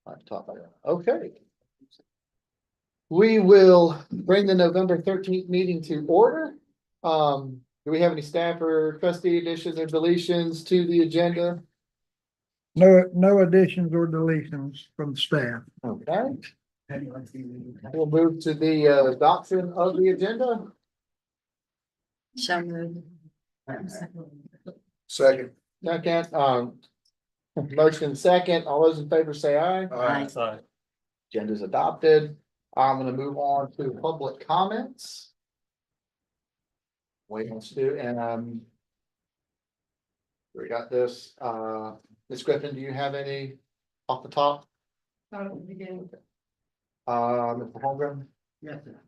On top of that. Okay. We will bring the November 13th meeting to order. Do we have any staff or trustee additions or deletions to the agenda? No additions or deletions from staff. Okay. We'll move to the adoption of the agenda. So moved. Second. Second, motion second. All those in favor say aye. Aye. Agenda's adopted. I'm gonna move on to public comments. Wait, let's do, and we got this, Ms. Griffin, do you have any off the top? Begin. Mr. Holmgren? Yes, sir.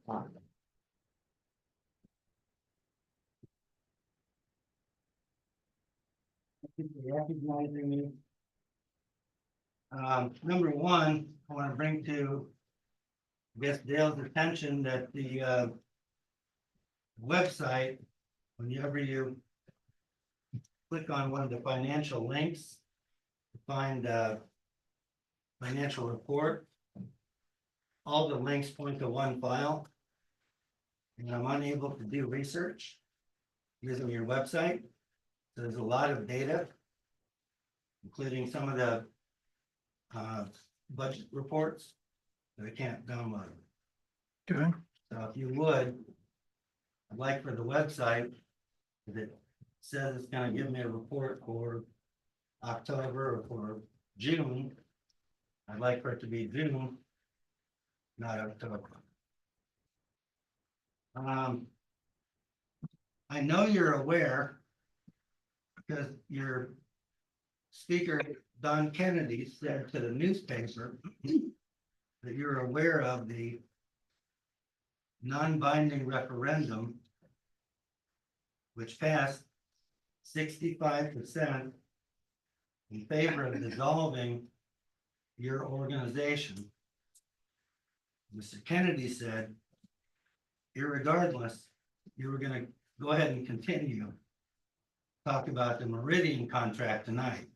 Thank you for recognizing me. Number one, I want to bring to, I guess, Dale's attention that the website, whenever you click on one of the financial links to find a financial report, all the links point to one file. And I'm unable to do research using your website. So there's a lot of data, including some of the budget reports that I can't download. Okay. So if you would, I'd like for the website, if it says it's gonna give me a report for October or for June, I'd like for it to be June, not October. I know you're aware, because your speaker, Don Kennedy, said to the newspaper that you're aware of the non-binding referendum which passed 65% in favor of dissolving your organization. Mr. Kennedy said, irregardless, you were gonna go ahead and continue talk about the Meridian contract tonight.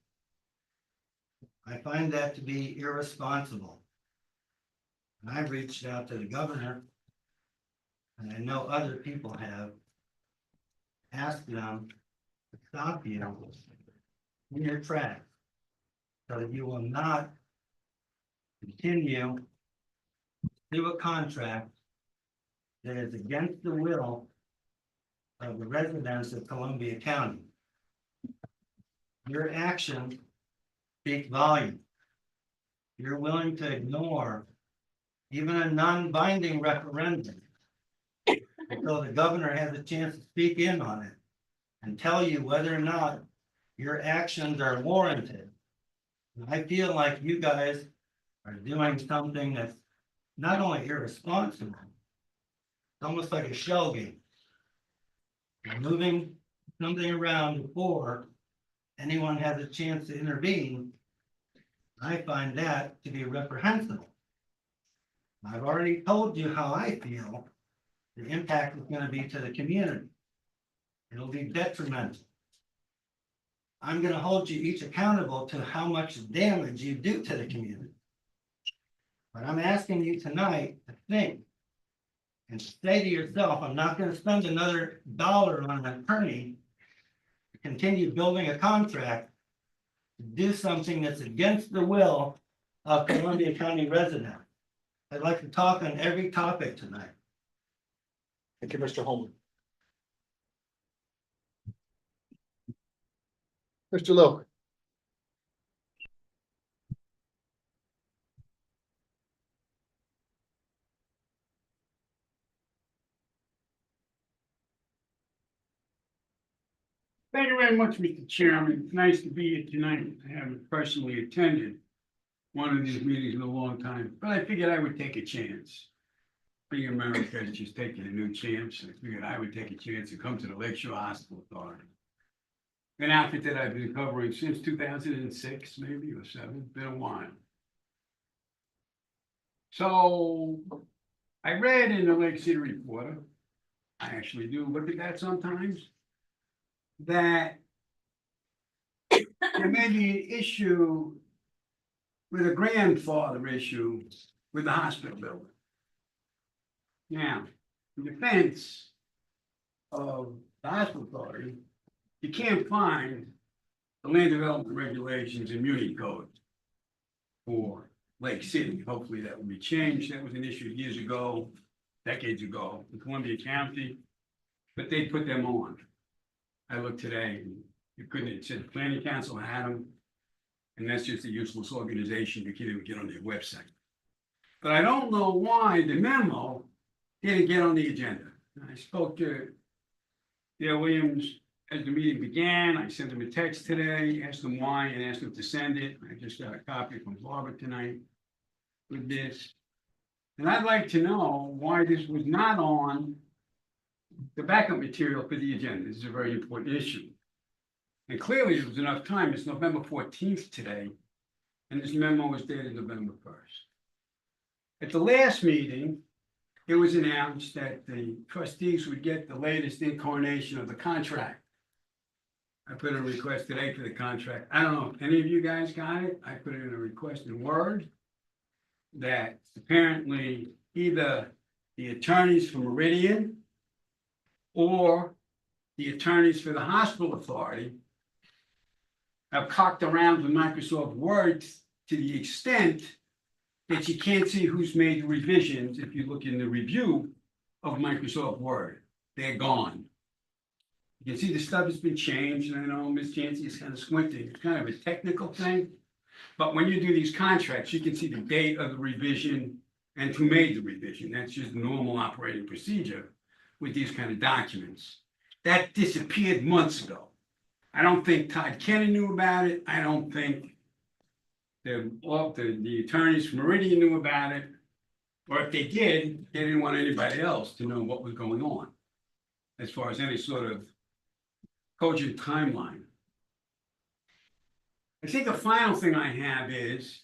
I find that to be irresponsible. And I've reached out to the governor, and I know other people have asked them to stop you in your tracks so that you will not continue through a contract that is against the will of the residents of Columbia County. Your actions speak volume. You're willing to ignore even a non-binding referendum until the governor has a chance to speak in on it and tell you whether or not your actions are warranted. And I feel like you guys are doing something that's not only irresponsible, it's almost like a shell game. You're moving something around before anyone has a chance to intervene. I find that to be reprehensible. I've already told you how I feel the impact is going to be to the community. It'll be detrimental. I'm going to hold you each accountable to how much damage you do to the community. But I'm asking you tonight to think and say to yourself, I'm not going to spend another dollar on an attorney to continue building a contract to do something that's against the will of Columbia County residents. I'd like to talk on every topic tonight. Thank you, Mr. Holman. Mr. Lowe. Thank you very much, Mr. Chairman. It's nice to be here tonight. I haven't personally attended one of these meetings in a long time, but I figured I would take a chance. Being America is just taking a new chance. I figured I would take a chance and come to the LSHA Hospital Authority. An outfit that I've been covering since 2006, maybe, or 7, been a while. So I read in the Lake City Reporter, I actually do look at that sometimes, that there may be an issue with a grandfather issue with the hospital building. Now, in defense of the hospital authority, you can't find the land development regulations and Muni code for Lake City. Hopefully that will be changed. That was an issue years ago, decades ago, in Columbia County. But they put them on. I looked today, and you couldn't, it said the planning council had them. And that's just a useless organization. You can't even get on their website. But I don't know why the memo didn't get on the agenda. I spoke to Dale Williams as the meeting began. I sent him a text today, asked him why, and asked him to send it. I just got a copy from Barbara tonight with this. And I'd like to know why this was not on the backup material for the agenda. This is a very important issue. And clearly there was enough time. It's November 14th today, and this memo was dated November 1st. At the last meeting, it was announced that the trustees would get the latest incarnation of the contract. I put in a request today for the contract. I don't know if any of you guys got it. I put it in a request in Word that apparently either the attorneys for Meridian or the attorneys for the hospital authority have cocked around with Microsoft Word to the extent that you can't see who's made the revisions if you look in the review of Microsoft Word. They're gone. You can see the stuff has been changed, and I know Ms. Jancy is kind of squinting. It's kind of a technical thing. But when you do these contracts, you can see the date of the revision and who made the revision. That's just normal operating procedure with these kind of documents. That disappeared months ago. I don't think Todd Kenny knew about it. I don't think the attorneys from Meridian knew about it. Or if they did, they didn't want anybody else to know what was going on as far as any sort of cogent timeline. I think the final thing I have is,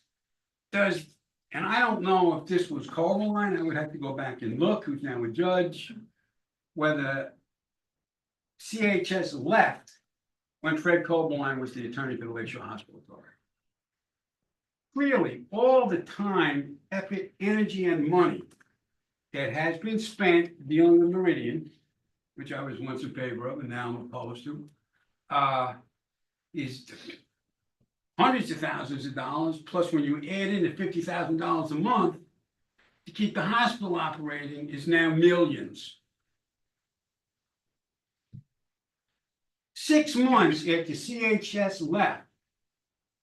and I don't know if this was Coberline, I would have to go back and look, who's now a judge, whether CHS left when Fred Coberline was the attorney for the LSHA Hospital Authority. Clearly, all the time, effort, energy, and money that has been spent dealing with Meridian, which I was once in favor of and now I'm opposed to, is hundreds of thousands of dollars, plus when you add in the $50,000 a month to keep the hospital operating is now millions. 6 months after CHS left,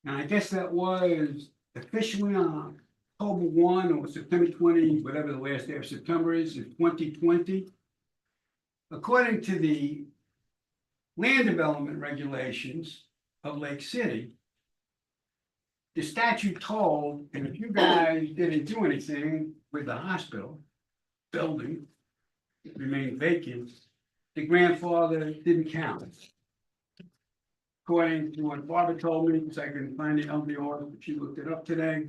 and I guess that was officially on October 1 or September 20, whatever the last day of September is, in 2020. According to the land development regulations of Lake City, the statute told, and if you guys didn't do anything with the hospital building, it remained vacant, the grandfather didn't count. According to what Barbara told me, because I couldn't find the LDR, but she looked it up today,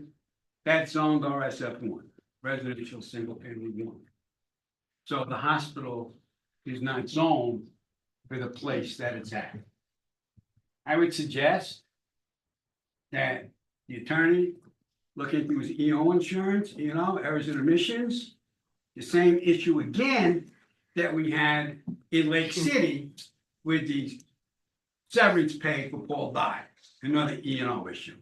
that's zoned RSF1, residential single family 1. So the hospital is not zoned for the place that it's at. I would suggest that the attorney look into his EO insurance, errors and omissions. The same issue again that we had in Lake City with the severance pay for Paul Dye, another E&O issue.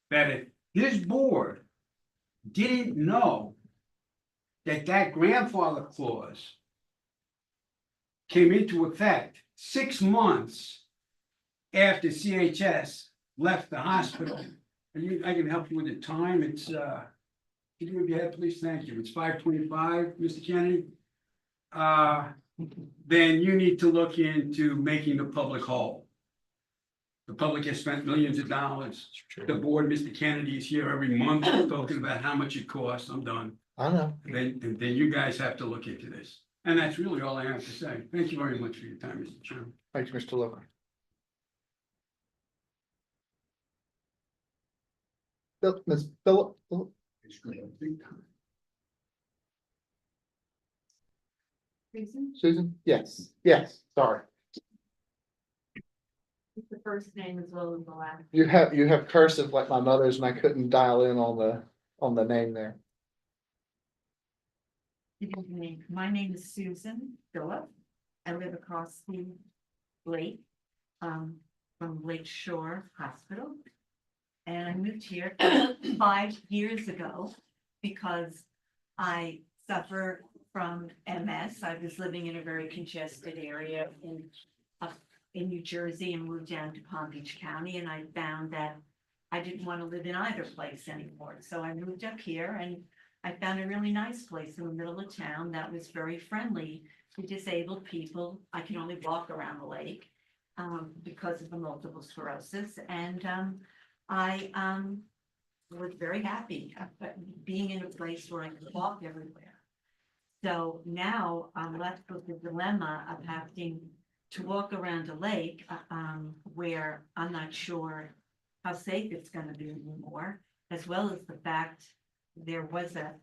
That if his board didn't know that that grandfather clause came into effect 6 months after CHS left the hospital, and I can help you with the time. It's can you give your head, please? Thank you. It's 5:25, Mr. Kennedy. Then you need to look into making the public whole. The public has spent millions of dollars. The board, Mr. Kennedy, is here every month talking about how much it costs. I'm done. I know. Then you guys have to look into this. And that's really all I have to say. Thank you very much for your time, Mr. Chairman. Thanks, Mr. Logan. Ms. Philip, Reason? Susan? Yes, sorry. Mr. first name as well as the last. You have cursive like my mother's and I couldn't dial in on the name there. Good evening. My name is Susan Phillip. I live across the lake, from Lake Shore Hospital. And I moved here 5 years ago because I suffer from MS. I was living in a very congested area in New Jersey and moved down to Palm Beach County, and I found that I didn't want to live in either place anymore. So I moved up here and I found a really nice place in the middle of town that was very friendly to disabled people. I can only walk around the lake because of the multiple sclerosis, and I was very happy being in a place where I could walk everywhere. So now I'm left with the dilemma of having to walk around a lake where I'm not sure how safe it's going to be anymore, as well as the fact there was a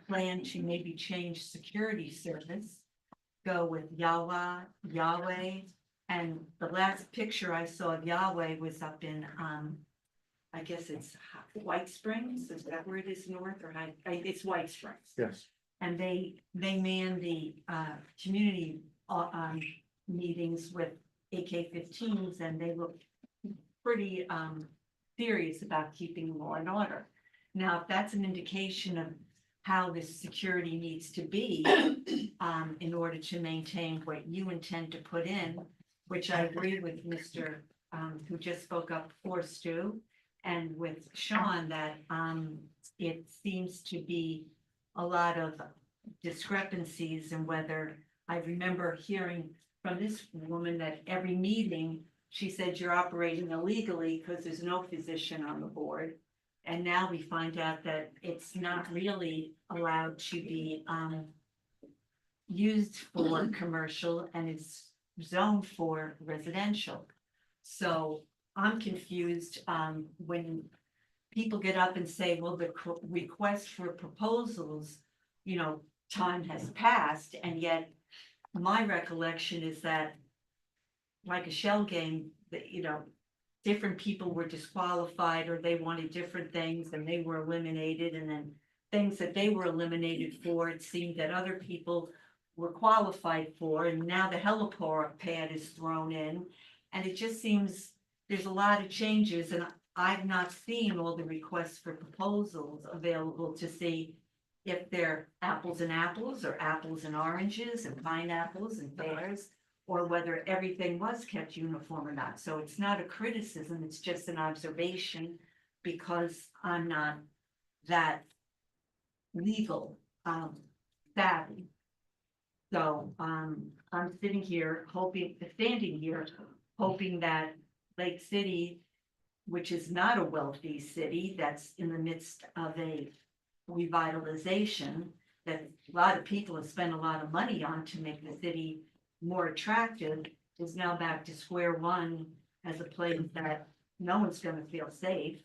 plan to maybe change security service, go with Yahweh, and the last picture I saw of Yahweh was up in I guess it's White Springs, is that where it is north or high? It's White Springs. Yes. And they man the community meetings with AK-15s, and they look pretty serious about keeping law and order. Now, if that's an indication of how this security needs to be in order to maintain what you intend to put in, which I agree with Mr. Who just spoke up for Stu, and with Sean, that it seems to be a lot of discrepancies in whether, I remember hearing from this woman that every meeting, she said you're operating illegally because there's no physician on the board. And now we find out that it's not really allowed to be used for commercial, and it's zoned for residential. So I'm confused when people get up and say, well, the request for proposals, time has passed, and yet my recollection is that, like a shell game, that, different people were disqualified or they wanted different things and they were eliminated, and then things that they were eliminated for, it seemed that other people were qualified for, and now the helipad is thrown in, and it just seems there's a lot of changes, and I've not seen all the requests for proposals available to see if they're apples and apples or apples and oranges and pineapples and pears, or whether everything was kept uniform or not. So it's not a criticism, it's just an observation, because I'm not that legal savvy. So I'm standing here hoping that Lake City, which is not a wealthy city, that's in the midst of a revitalization that a lot of people have spent a lot of money on to make the city more attractive, is now back to square one as a place that no one's going to feel safe.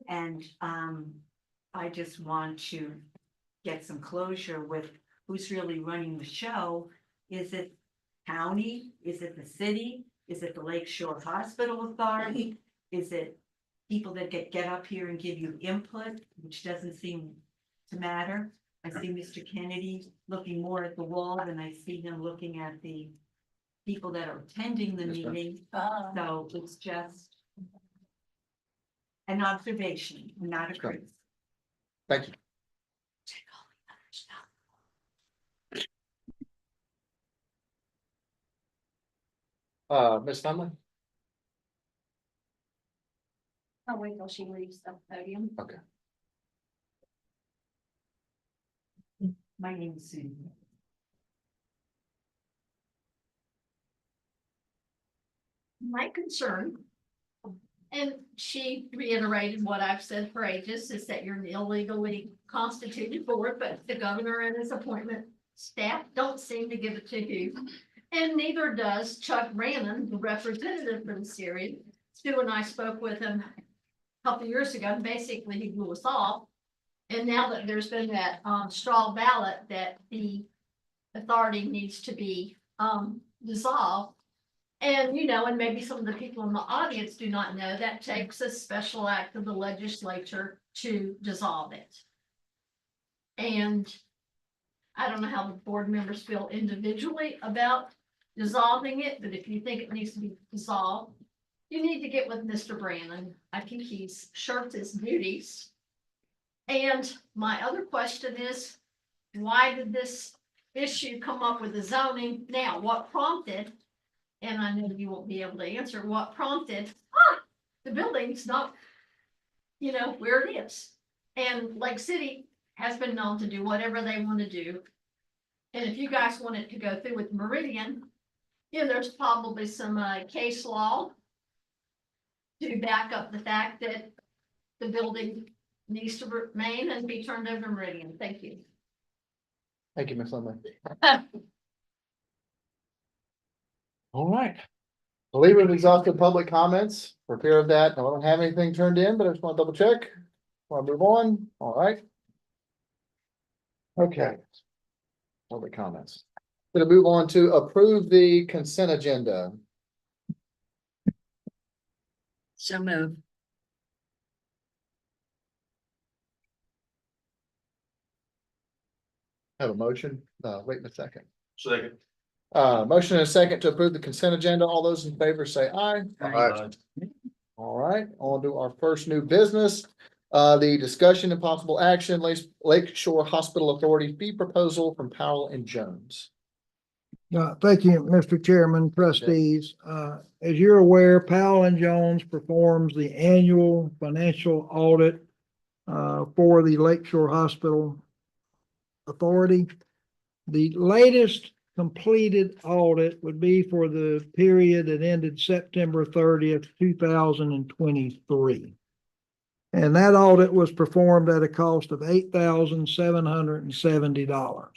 And I just want to get some closure with who's really running the show. Is it county? Is it the city? Is it the Lake Shore Hospital Authority? Is it people that get up here and give you input, which doesn't seem to matter? I see Mr. Kennedy looking more at the wall than I see him looking at the people that are attending the Yes, ma'am. meeting. So it's just an observation, not a criticism. Thank you. Ms. Nunley? I'll wait till she leaves the podium. Okay. My name is Susan. My concern, and she reiterated what I've said for ages, is that you're an illegally constituted board, but the governor and his appointment staff don't seem to give it to you. And neither does Chuck Rannon, the representative from the area. Stu and I spoke with him a couple of years ago, and basically he blew us off. And now that there's been that straw ballot that the authority needs to be dissolved, And, and maybe some of the people in the audience do not know, that takes a special act of the legislature to dissolve it. And I don't know how the board members feel individually about dissolving it, but if you think it needs to be dissolved, you need to get with Mr. Brandon. I think he's shirked his duties. And my other question is, why did this issue come up with the zoning? Now, what prompted, and I know you won't be able to answer, what prompted, the building's not, where it is. And Lake City has been known to do whatever they want to do. And if you guys want it to go through with Meridian, there's probably some case law to back up the fact that the building needs to remain and be turned over to Meridian. Thank you. Thank you, Ms. Lindley. All right. I believe we've exhausted public comments. For fear of that, I don't have anything turned in, but I just want to double check. Want to move on? All right. Okay. Public comments. Gonna move on to approve the consent agenda. So move. Have a motion? Wait a second. Second. Motion and a second to approve the consent agenda. All those in favor say aye. Aye. All right, on to our first new business. The discussion and possible action, Lake Shore Hospital Authority fee proposal from Powell and Jones. Thank you, Mr. Chairman, trustees. As you're aware, Powell and Jones performs the annual financial audit for the Lakeshore Hospital Authority. The latest completed audit would be for the period that ended September 30th, 2023. And that audit was performed at a cost of $8,770.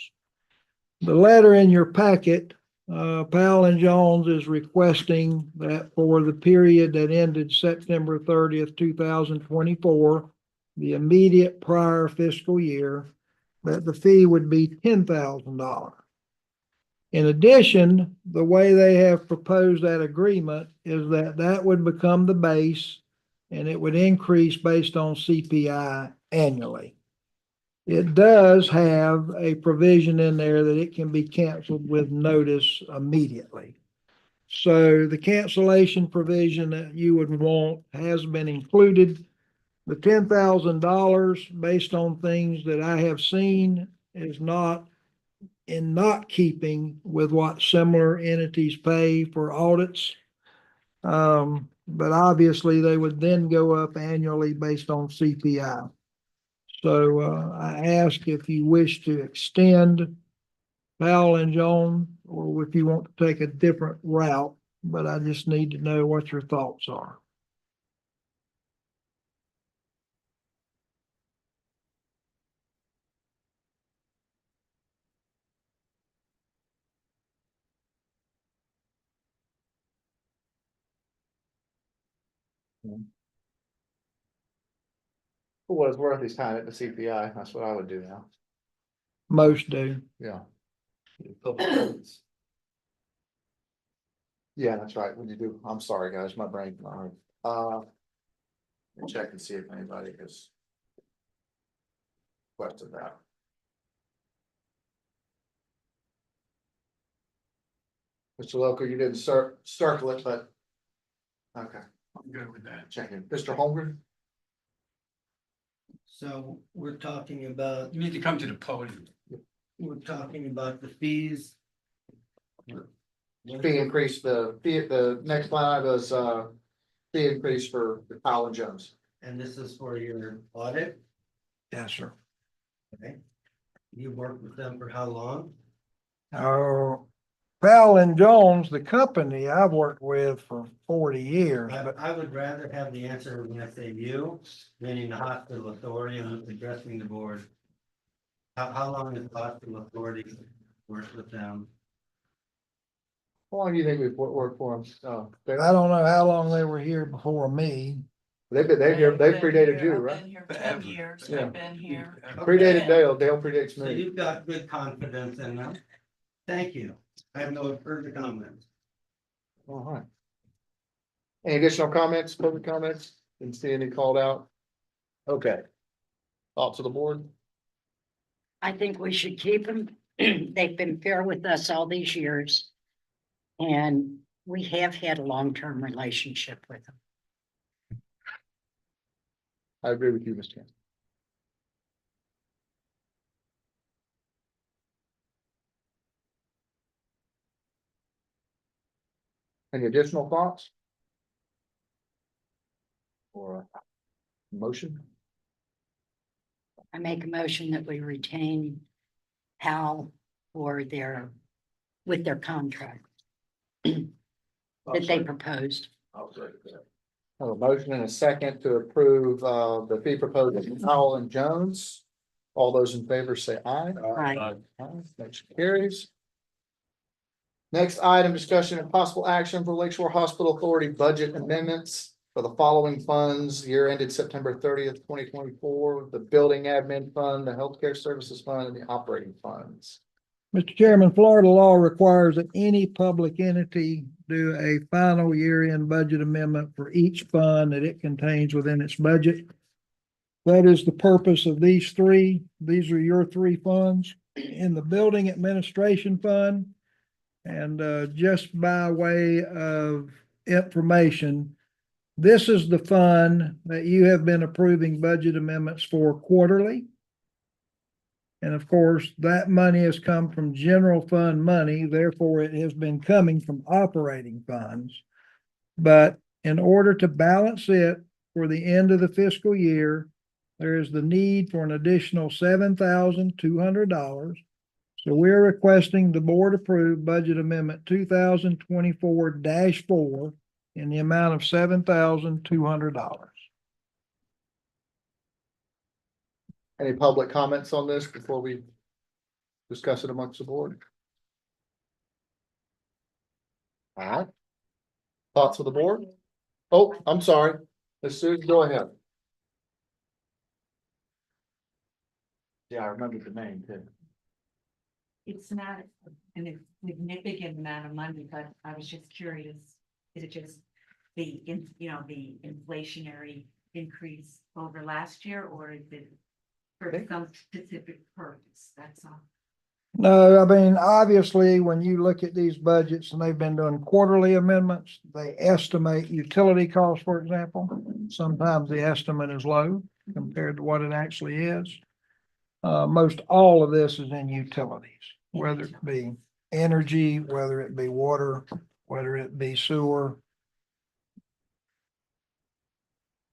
The letter in your packet, Powell and Jones is requesting that for the period that ended September 30th, 2024, the immediate prior fiscal year, that the fee would be $10,000. In addition, the way they have proposed that agreement is that that would become the base and it would increase based on CPI annually. It does have a provision in there that it can be canceled with notice immediately. So the cancellation provision that you would want has been included. The $10,000, based on things that I have seen, is not keeping with what similar entities pay for audits. But obviously they would then go up annually based on CPI. So I ask if you wish to extend Powell and Jones, or if you want to take a different route, but I just need to know what your thoughts are. For what it's worth, he's tying it to CPI. That's what I would do now. Most do. Yeah. Public comments. Yeah, that's right. When you do, I'm sorry, guys, my brain. Let me check and see if anybody has questioned that. Mr. Local, you didn't circle it, but. Okay, I'm good with that. checking. Mr. Holmgren? So we're talking about, You need to come to the podium. we're talking about the fees. Fee increase, the next line was, fee increase for Powell and Jones. And this is for your audit, Yes, sir. okay? You worked with them for how long? Powell and Jones, the company I've worked with for 40 years, but I would rather have the answer when I say you, meaning the hospital authority and addressing the board. How long has the hospital authority worked with them? How long do you think we've worked for them? I don't know how long they were here before me. They predated you, I've right? been here 10 years, Yeah. I've been here. Predated Dale predates So me. you've got good confidence in them. Thank you. I have no further comments. All right. Any additional comments, public comments? Didn't see any called out. Okay. Thoughts of the board? I think we should keep them. They've been fair with us all these years. And we have had a long-term relationship with them. I agree with you, Mr. Ken. Any additional thoughts? Or a motion? I make a motion that we retain Hal for with their contract that they proposed. I have a motion and a second to approve the fee proposal from Powell and Jones. All those in favor say aye. Aye. Aye. Motion carries. Next item, discussion and possible action for Lakeshore Hospital Authority budget amendments for the following funds, year ended September 30th, 2024, the building admin fund, the healthcare services fund, and the operating funds. Mr. Chairman, Florida law requires that any public entity do a final year-end budget amendment for each fund that it contains within its budget. That is the purpose of these three. These are your three funds in the building administration fund. And just by way of information, this is the fund that you have been approving budget amendments for quarterly. And of course, that money has come from general fund money, therefore it has been coming from operating funds. But in order to balance it for the end of the fiscal year, there is the need for an additional $7,200. So we're requesting the board approve budget amendment 2024-4 in the amount of $7,200. Any public comments on this before we discuss it amongst the board? All right. Thoughts of the board? Oh, I'm sorry. Ms. Susan, go ahead. Yeah, I remember the name too. It's not a significant amount of money, but I was just curious, is it just the inflationary increase over last year, or is it for some specific purpose? That's all. No, I mean, obviously, when you look at these budgets and they've been doing quarterly amendments, they estimate utility costs, for example. Sometimes the estimate is low compared to what it actually is. Most all of this is in utilities, whether it be energy, whether it be water, whether it be sewer.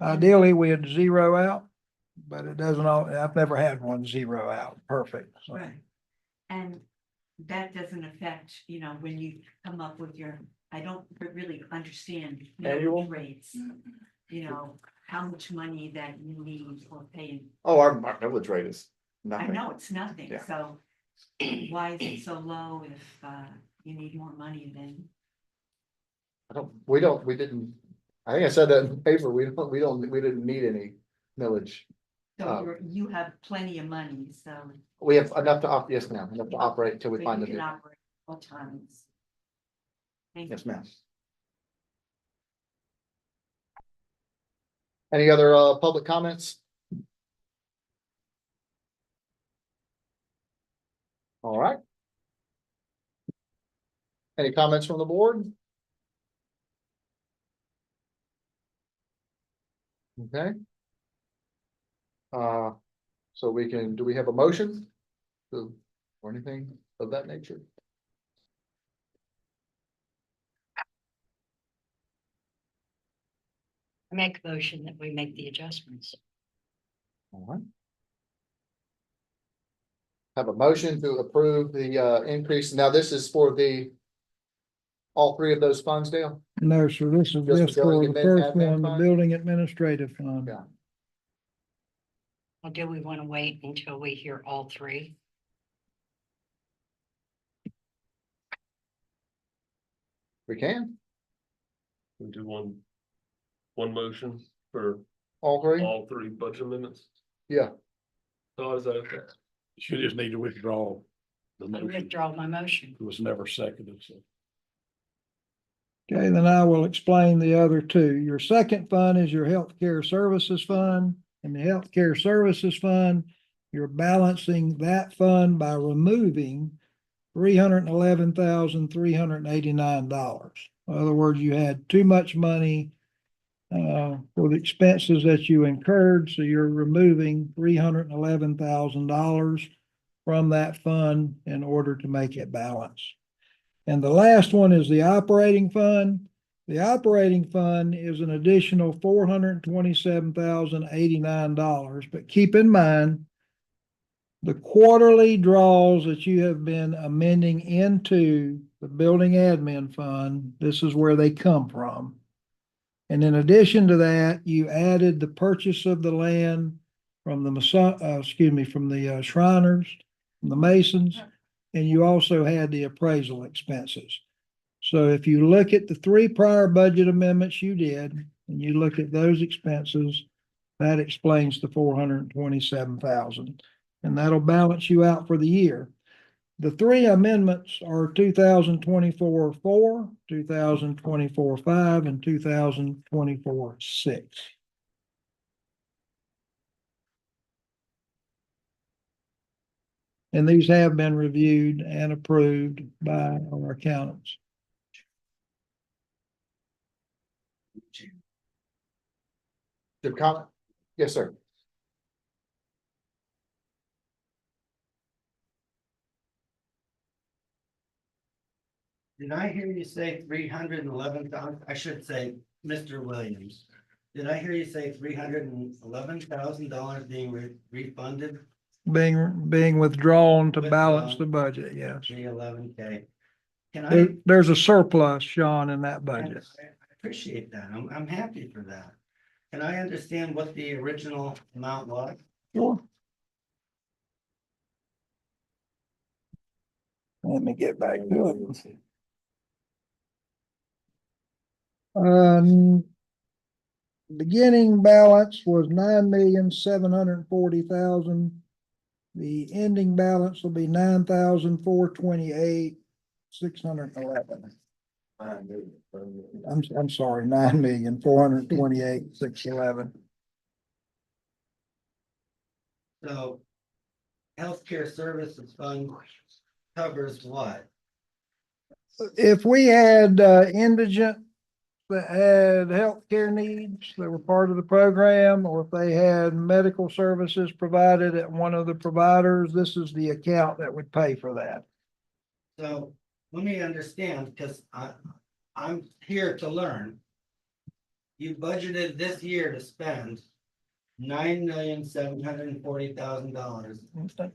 Ideally, we had zero out, but it doesn't I've never had one zero out perfect. So. Right. And that doesn't affect, when you come up with I don't really understand Annual? rates, how much money that you need for paying. Oh, our millage rate is I nothing. know it's nothing, Yeah. so why is it so low if you need more money than? We didn't, I think I said that in the paper, we didn't need any millage. So you have plenty of money, so. We have enough to yes, ma'am, enough to operate until we so find you the can new. operate all times. Thank Yes, you. ma'am. Any other public comments? All right. Any comments from the board? Okay. So do we have a motion? Or anything of that nature? I make a motion that we make the adjustments. All right. Have a motion to approve the increase. Now, this is for all three of those funds, Dale? No, sir, this is Just just the for building the first admin one, the fund? building administrative fund. Yeah. Well, do we want to wait until we hear all three? We can, We do one motion for all three? all three budget amendments. Yeah. So is that okay? You just need to withdraw the I motion. withdraw my motion. It was never seconded, so. Okay, then I will explain the other two. Your second fund is your healthcare services fund. And the healthcare services fund, you're balancing that fund by removing $311,389. In other words, you had too much money for the expenses that you incurred, so you're removing $311,000 from that fund in order to make it balance. And the last one is the operating fund. The operating fund is an additional $427,089, but keep in mind the quarterly draws that you have been amending into the building admin fund, this is where they come from. And in addition to that, you added the purchase of the land from the Shriners, from the Masons, and you also had the appraisal expenses. So if you look at the three prior budget amendments you did, and you look at those expenses, that explains the $427,000. And that'll balance you out for the year. The three amendments are 2024-4, 2024-5, and 2024-6. And these have been reviewed and approved by our accountants. The comment? Yes, sir. Did I hear you say 311,000? I should say, Mr. Williams. Did I hear you say $311,000 being refunded? Being withdrawn to balance the budget, yes. 311K. Can I? There's a surplus, Sean, in that budget. I appreciate that. I'm happy for that. Can I understand what the original amount was? Sure. Let me get back to it. Beginning balance was $9,740,000. The ending balance will be $9,428,611. I'm sorry, $9,428,611. So healthcare services fund covers what? If we had indigent that had healthcare needs that were part of the program, or if they had medical services provided at one of the providers, this is the account that would pay for that. So let me understand, because I'm here to learn. You budgeted this year to spend $9,740,000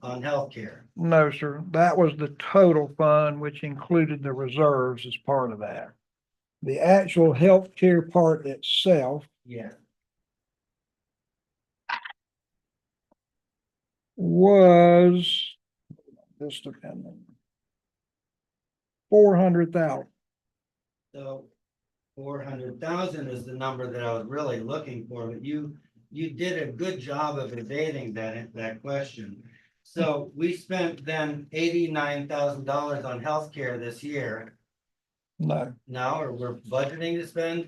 on healthcare. No, sir. That was the total fund, which included the reserves as part of that. The actual healthcare part itself Yeah. was just a minute. 400,000. So 400,000 is the number that I was really looking for, but you did a good job of evading that question. So we spent then $89,000 on healthcare this year. No, Now, or we're budgeting to spend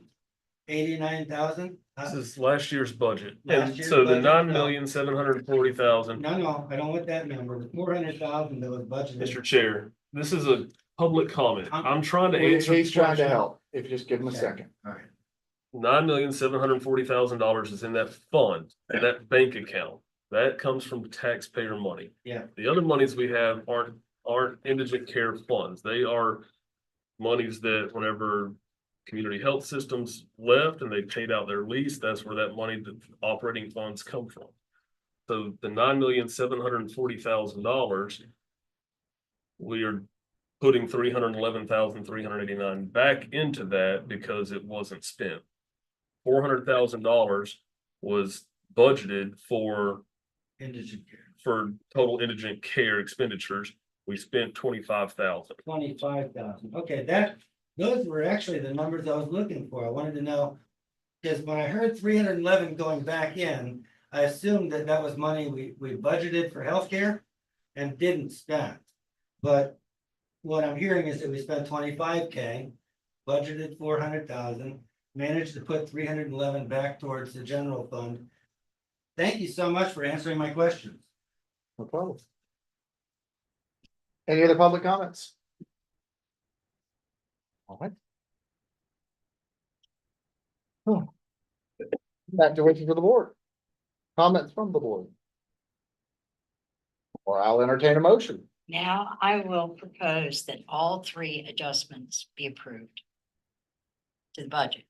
89,000? This is last year's budget. Last And year's so the budget, no. $9,740,000, No, I don't want that number. The 400,000 that was budgeted. Mr. Chair, this is a public comment. I'm trying to answer. He's the trying to question. help. If you just give him a Okay. second. All right. $9,740,000 is in that fund, in that bank account. That comes from taxpayer money. Yeah. The other monies we have aren't indigent care funds. They are monies that whenever community health systems left and they paid out their lease, that's where that money, the operating funds come from. So the $9,740,000, we are putting $311,389 back into that because it wasn't spent. $400,000 was budgeted for Indigent care. total indigent care expenditures. We spent 25,000. 25,000. Okay, those were actually the numbers I was looking for. I wanted to know, because when I heard 311 going back in, I assumed that was money we budgeted for healthcare and didn't spend. But what I'm hearing is that we spent 25K budgeted 400,000, managed to put 311 back towards the general fund. Thank you so much for answering my questions. No problem. Any other public comments? All right. Back to waiting for the board. Comments from the board. Or I'll entertain a motion. Now I will propose that all three adjustments be approved to the budget.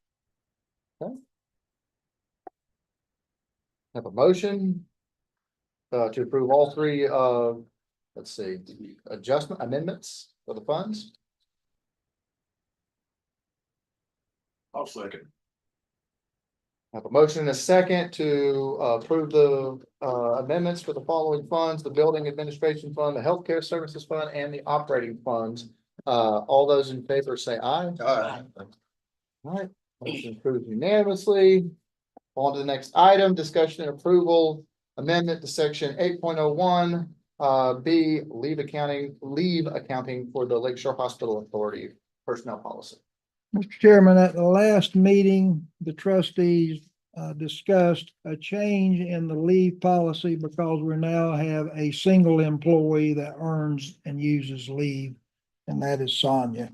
Have a motion. To approve all three, let's see, adjustment amendments for the funds. I'll second. Have a motion and a second to approve the amendments for the following funds: the building administration fund, the healthcare services fund, and the operating funds. All those in favor say aye. Aye. All right, motion approved unanimously. On to the next item, discussion and approval amendment to section 8.01 B, leave accounting for the Lakeshore Hospital Authority personnel policy. Mr. Chairman, at the last meeting, the trustees discussed a change in the leave policy because we now have a single employee that earns and uses leave, and that is Sonia.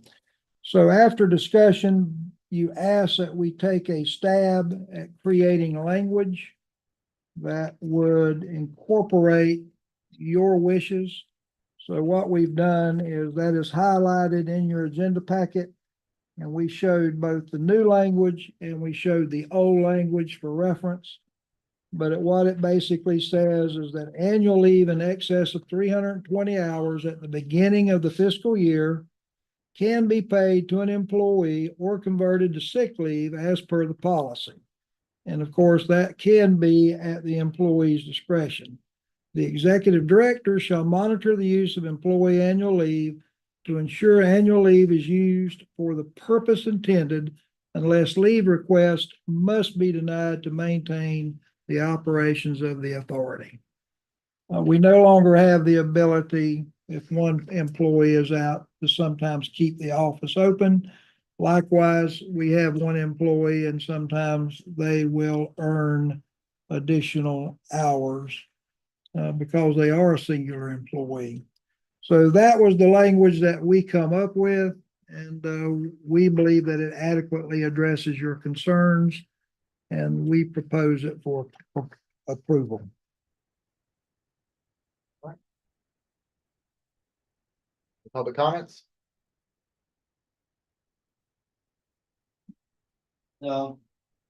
So after discussion, you asked that we take a stab at creating language that would incorporate your wishes. So what we've done is that is highlighted in your agenda packet. And we showed both the new language and we showed the old language for reference. But what it basically says is that annual leave in excess of 320 hours at the beginning of the fiscal year can be paid to an employee or converted to sick leave as per the policy. And of course, that can be at the employee's discretion. The executive director shall monitor the use of employee annual leave to ensure annual leave is used for the purpose intended unless leave request must be denied to maintain the operations of the authority. We no longer have the ability, if one employee is out, to sometimes keep the office open. Likewise, we have one employee and sometimes they will earn additional hours because they are a singular employee. So that was the language that we come up with, and we believe that it adequately addresses your concerns, and we propose it for approval. Public comments? No,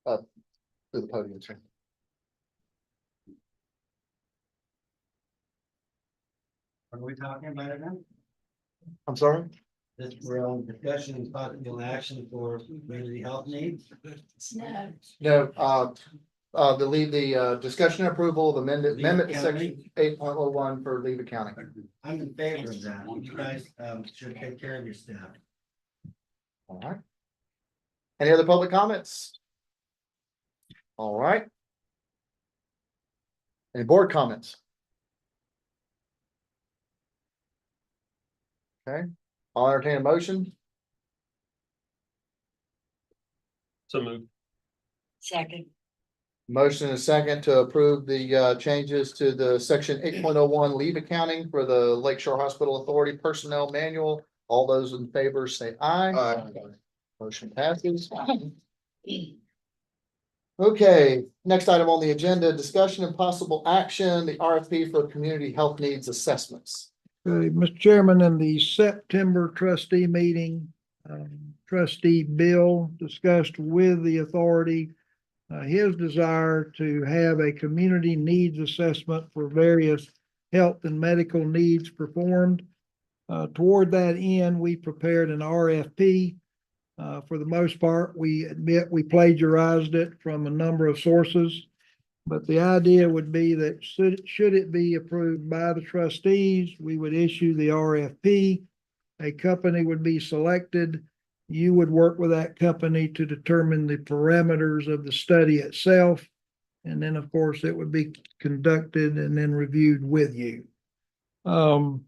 To the podium, sir. what are we talking about again? I'm sorry? This, we're on discussion and possible action for community health needs. No, No, the discussion and approval of amendment to Leave section 8.01 for leave accounting. I'm in favor of that. You guys should take care of your staff. All right. Any other public comments? All right. Any board comments? Okay, I'll entertain a motion. So move. Second. Motion and a second to approve the changes to the section 8.01 leave accounting for the Lakeshore Hospital Authority Personnel Manual. All those in favor say aye. Aye. Motion passes. Okay, next item on the agenda, discussion and possible action, the RFP for community health needs assessments. Mr. Chairman, in the September trustee meeting, trustee Bill discussed with the authority his desire to have a community needs assessment for various health and medical needs performed. Toward that end, we prepared an RFP. For the most part, we admit we plagiarized it from a number of sources. But the idea would be that should it be approved by the trustees, we would issue the RFP. A company would be selected. You would work with that company to determine the parameters of the study itself. And then, of course, it would be conducted and then reviewed with you. I'll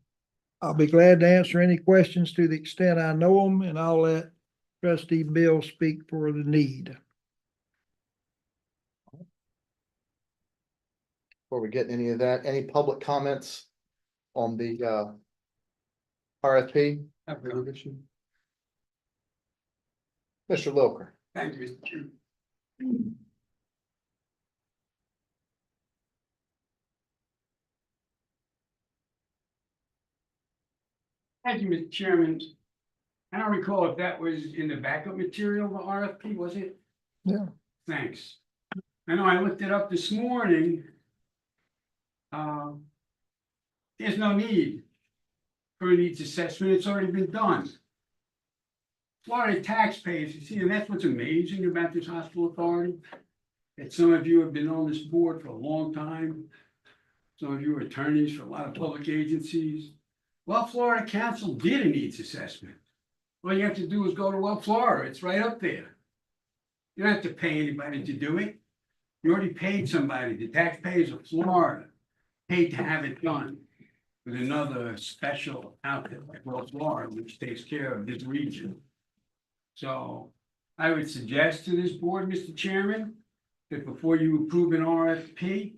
be glad to answer any questions to the extent I know them, and I'll let trustee Bill speak for the need. Before we get any of that, any public comments on the RFP? Mr. Lilker. Thank you, Mr. Chairman. Thank you, Mr. Chairman. I don't recall if that was in the backup material, the RFP, was it? Yeah. Thanks. I know I looked it up this morning. There's no need for a needs assessment. It's already been done. Florida taxpayers, you see, and that's what's amazing about this hospital authority. That some of you have been on this board for a long time. Some of you are attorneys for a lot of public agencies. Well, Florida Council did a needs assessment. All you have to do is go to Well Florida. It's right up there. You don't have to pay anybody to do it. You already paid somebody. The taxpayers of Florida paid to have it done with another special outfit like Well Florida, which takes care of this region. So I would suggest to this board, Mr. Chairman, that before you approve an RFP,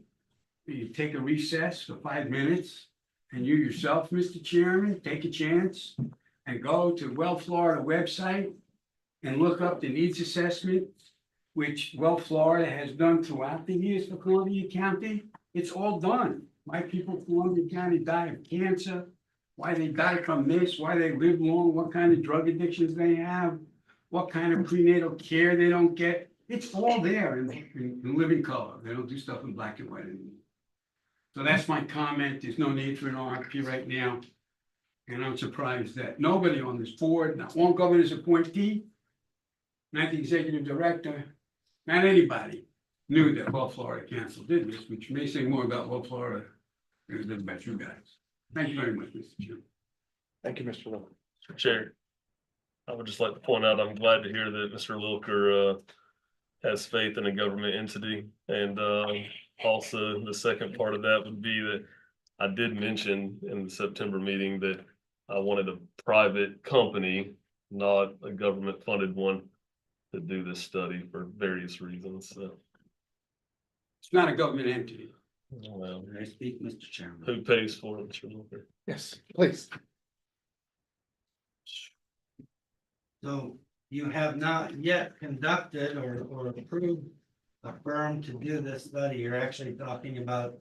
you take a recess for 5 minutes. And you yourself, Mr. Chairman, take a chance and go to Well Florida website and look up the needs assessment, which Well Florida has done throughout the years for Columbia County. It's all done. Why people in Columbia County die of cancer, why they die from this, why they live long, what kind of drug addictions they have, what kind of prenatal care they don't get. It's all there in living color. They don't do stuff in black and white anymore. So that's my comment. There's no need for an RFP right now. And I'm surprised that nobody on this board, not one governor's appointee, not the executive director, not anybody knew that Well Florida Council did this, which may say more about Well Florida than it does about you guys. Thank you very much, Mr. Chairman. Thank you, Mr. Lilker. Mr. Chair, I would just like to point out, I'm glad to hear that Mr. Lilker has faith in a government entity. And also the second part of that would be that I did mention in the September meeting that I wanted a private company, not a government funded one, to do this study for various reasons. So, It's not a government entity. well, May I speak, Mr. Chairman? who pays for it, Mr. Lilker? Yes, please. So you have not yet conducted or approved a firm to do this study. You're actually talking about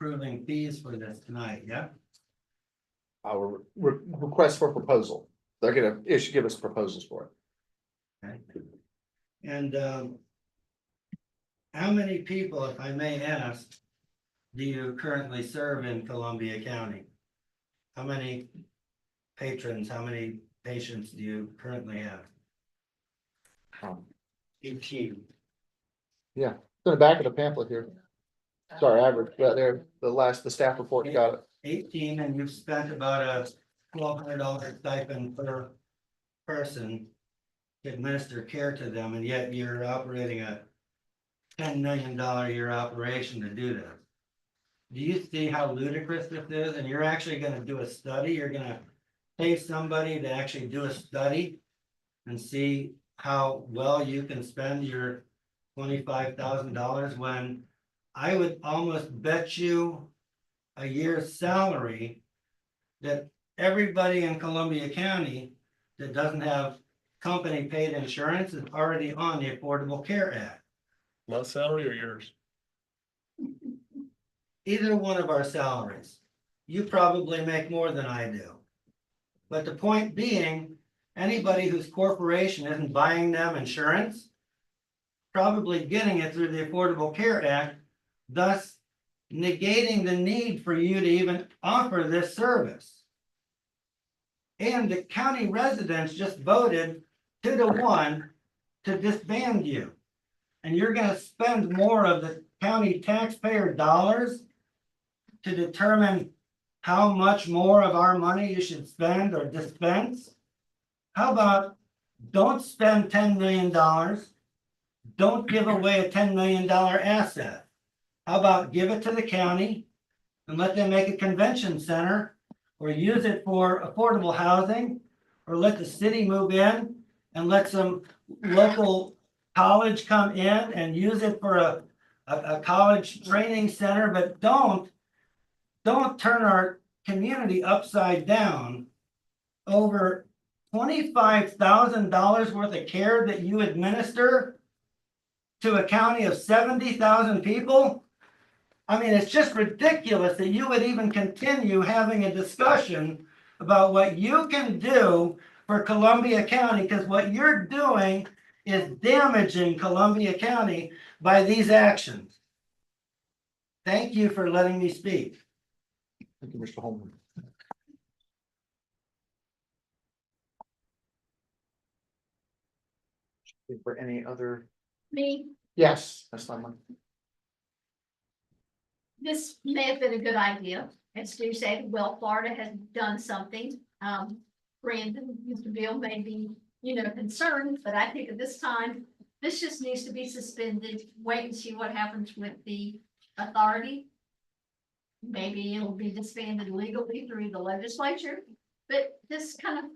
approving fees for this tonight, yeah? Our request for proposal. They're gonna give us proposals for it. Okay. And how many people, if I may ask, do you currently serve in Columbia County? How many patrons, how many patients do you currently have? 18. Yeah, it's in the back of the pamphlet here. Sorry, average, right there, the staff report got it. 18, and you've spent about a $1,200 stipend per person to administer care to them, and yet you're operating a $10 million a year operation to do this. Do you see how ludicrous this is? And you're actually gonna do a study, you're gonna pay somebody to actually do a study and see how well you can spend your $25,000 when I would almost bet you a year's salary that everybody in Columbia County that doesn't have company paid insurance is already on the Affordable Care Act. My salary or yours? Either one of our salaries. You probably make more than I do. But the point being, anybody whose corporation isn't buying them insurance, probably getting it through the Affordable Care Act, thus negating the need for you to even offer this service. And the county residents just voted 2-1 to disband you. And you're gonna spend more of the county taxpayer dollars to determine how much more of our money you should spend or dispense? How about don't spend $10 million, don't give away a $10 million asset? How about give it to the county and let them make a convention center or use it for affordable housing, or let the city move in and let some local college come in and use it for a college training center, but don't turn our community upside down over $25,000 worth of care that you administer to a county of 70,000 people. I mean, it's just ridiculous that you would even continue having a discussion about what you can do for Columbia County, because what you're doing is damaging Columbia County by these actions. Thank you for letting me speak. Thank you, Mr. Holman. For any other, Me, yes, that's fine. this may have been a good idea. As Stu said, well, Florida has done something. Brandon, Mr. Bill may be, concerned, but I think at this time, this just needs to be suspended. Wait and see what happens with the authority. Maybe it'll be disbanded legally through the legislature, but just kind of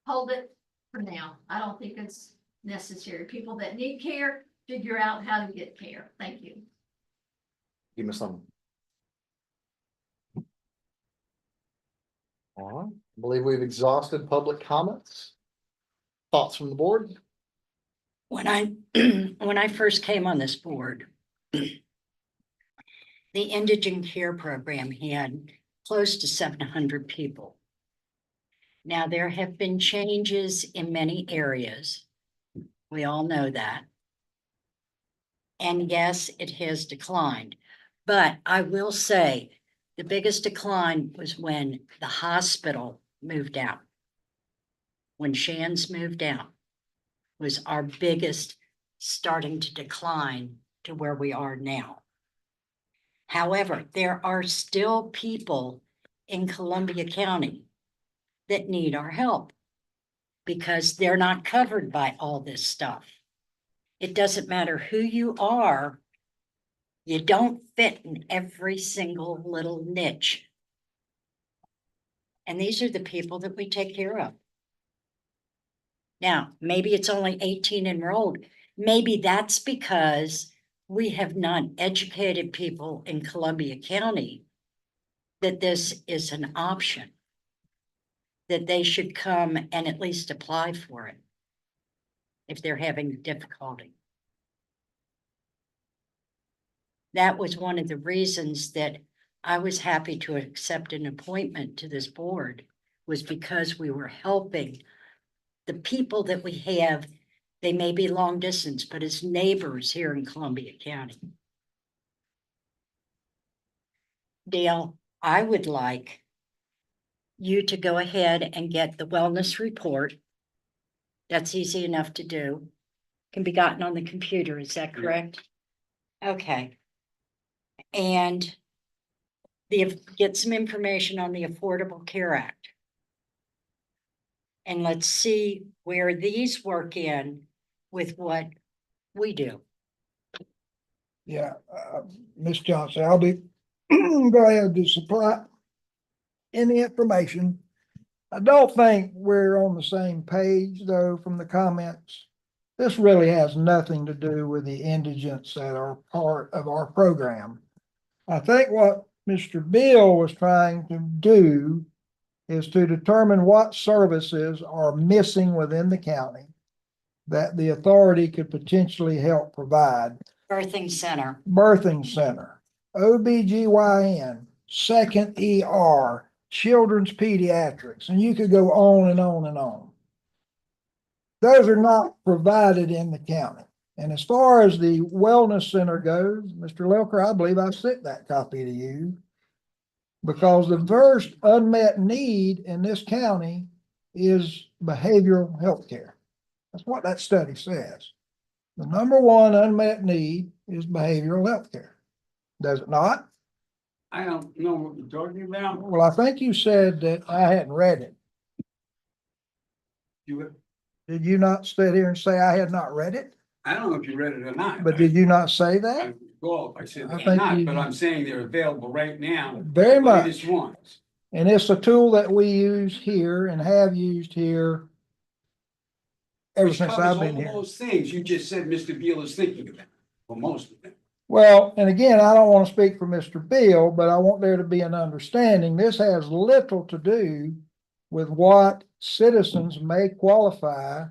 hold it for now. I don't think it's necessary. People that need care, figure out how to get care. Thank you. Give me some. All right, I believe we've exhausted public comments. Thoughts from the board? When I, when I first came on this board, the indigent care program had close to 700 people. Now, there have been changes in many areas. We all know that. And yes, it has declined. But I will say the biggest decline was when the hospital moved out. When Shands moved out was our biggest starting to decline to where we are now. However, there are still people in Columbia County that need our help because they're not covered by all this stuff. It doesn't matter who you are, you don't fit in every single little niche. And these are the people that we take care of. Now, maybe it's only 18 enrolled. Maybe that's because we have not educated people in Columbia County that this is an option, that they should come and at least apply for it if they're having difficulty. That was one of the reasons that I was happy to accept an appointment to this board, was because we were helping the people that we have. They may be long distance, but as neighbors here in Columbia County. Dale, I would like you to go ahead and get the wellness report. That's easy enough to do. Can be gotten on the computer, is that correct? Okay. And get some information on the Affordable Care Act. And let's see where these work in with what we do. Yeah, Ms. Johnson, I'll be glad to supply any information. I don't think we're on the same page, though, from the comments. This really has nothing to do with the indigents that are part of our program. I think what Mr. Bill was trying to do is to determine what services are missing within the county that the authority could potentially help provide. Birthing center. Birthing center, OBGYN, second ER, children's pediatrics, and you could go on and on and on. Those are not provided in the county. And as far as the wellness center goes, Mr. Lilker, I believe I sent that copy to you. Because the first unmet need in this county is behavioral health care. That's what that study says. The number one unmet need is behavioral health care. Does it not? I don't know what you're talking about. Well, I think you said that I hadn't read it. Did you not sit here and say I had not read it? I don't know if you read it or not. But did you not say I that? recall if I said I that or think not, you- but I'm saying they're available right now. Very much. Latest ones. And it's a tool that we use here and have used here ever Which since covers I've been all here. those things you just said Mr. Beal is thinking about, for most of them. Well, and again, I don't want to speak for Mr. Bill, but I want there to be an understanding. This has little to do with what citizens may qualify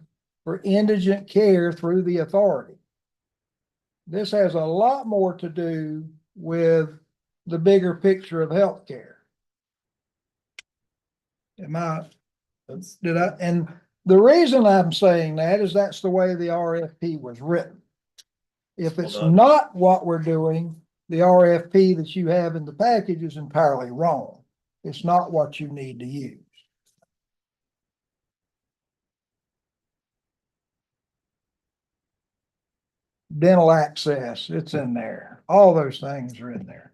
for indigent care through the authority. This has a lot more to do with the bigger picture of healthcare. Am I, and the reason I'm saying that is that's the way the RFP was written. If it's Well, not what we're doing, the RFP that you have in the package is entirely wrong. It's not what you need to use. Dental access, it's in there. All those things are in there.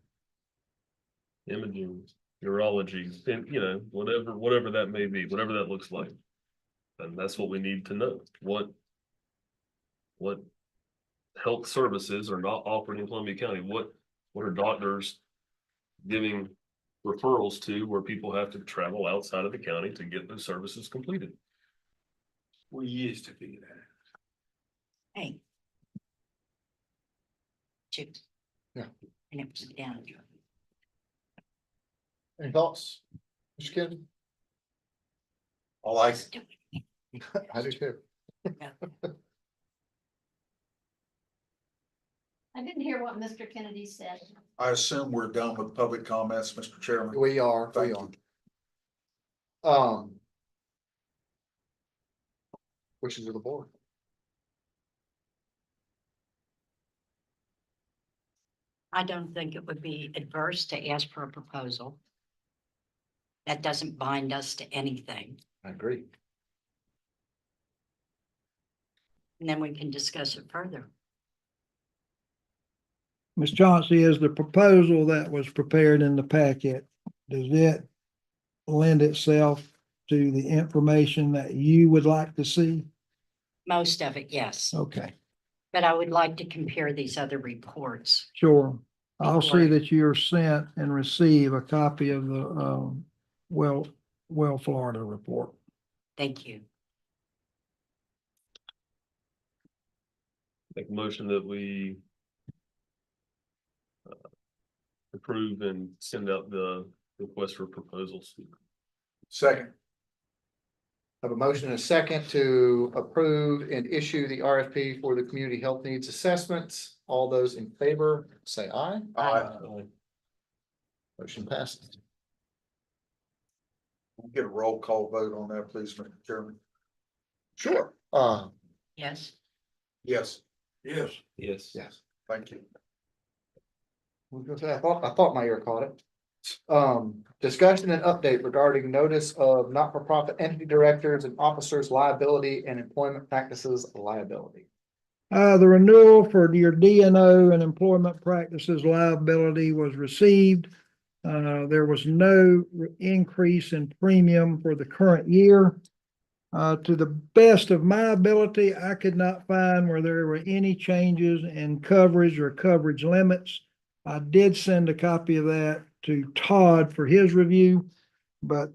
Imaging, urology, and whatever that may be, whatever that looks like. And that's what we need to know, what health services are not offered in Columbia County, what are doctors giving referrals to where people have to travel outside of the county to get those services completed. For years to figure that out. Hey. Chips. Yeah. And it was down. Any thoughts? Mr. Kennedy? I like it. I do too. I didn't hear what Mr. Kennedy said. I assume we're done with public comments, Mr. Chairman. We are. Thank you. Wishes of the board. I don't think it would be adverse to ask for a proposal. That doesn't bind us to anything, I agree. and then we can discuss it further. Ms. Chauncey, is the proposal that was prepared in the packet, does it lend itself to the information that you would like to see? Most of it, yes, Okay, but I would like to compare these other reports. sure. I'll Before- see that you're sent and receive a copy of the, well, Florida report. Thank you. Make a motion that we approve and send out the request for proposals. Second, Have a motion and a second to approve and issue the RFP for the community health needs assessments. All those in favor, say aye. Aye. Motion passes. we'll get a roll call vote on that, please, Mr. Chairman. Sure. Yes, Yes. Yes. Yes. Yes. Thank you. I was gonna say, I thought my ear caught it. Discussion and update regarding notice of not-for-profit entity directors and officers liability and employment practices liability. The renewal for your DNO and employment practices liability was received. There was no increase in premium for the current year. To the best of my ability, I could not find where there were any changes in coverage or coverage limits. I did send a copy of that to Todd for his review, but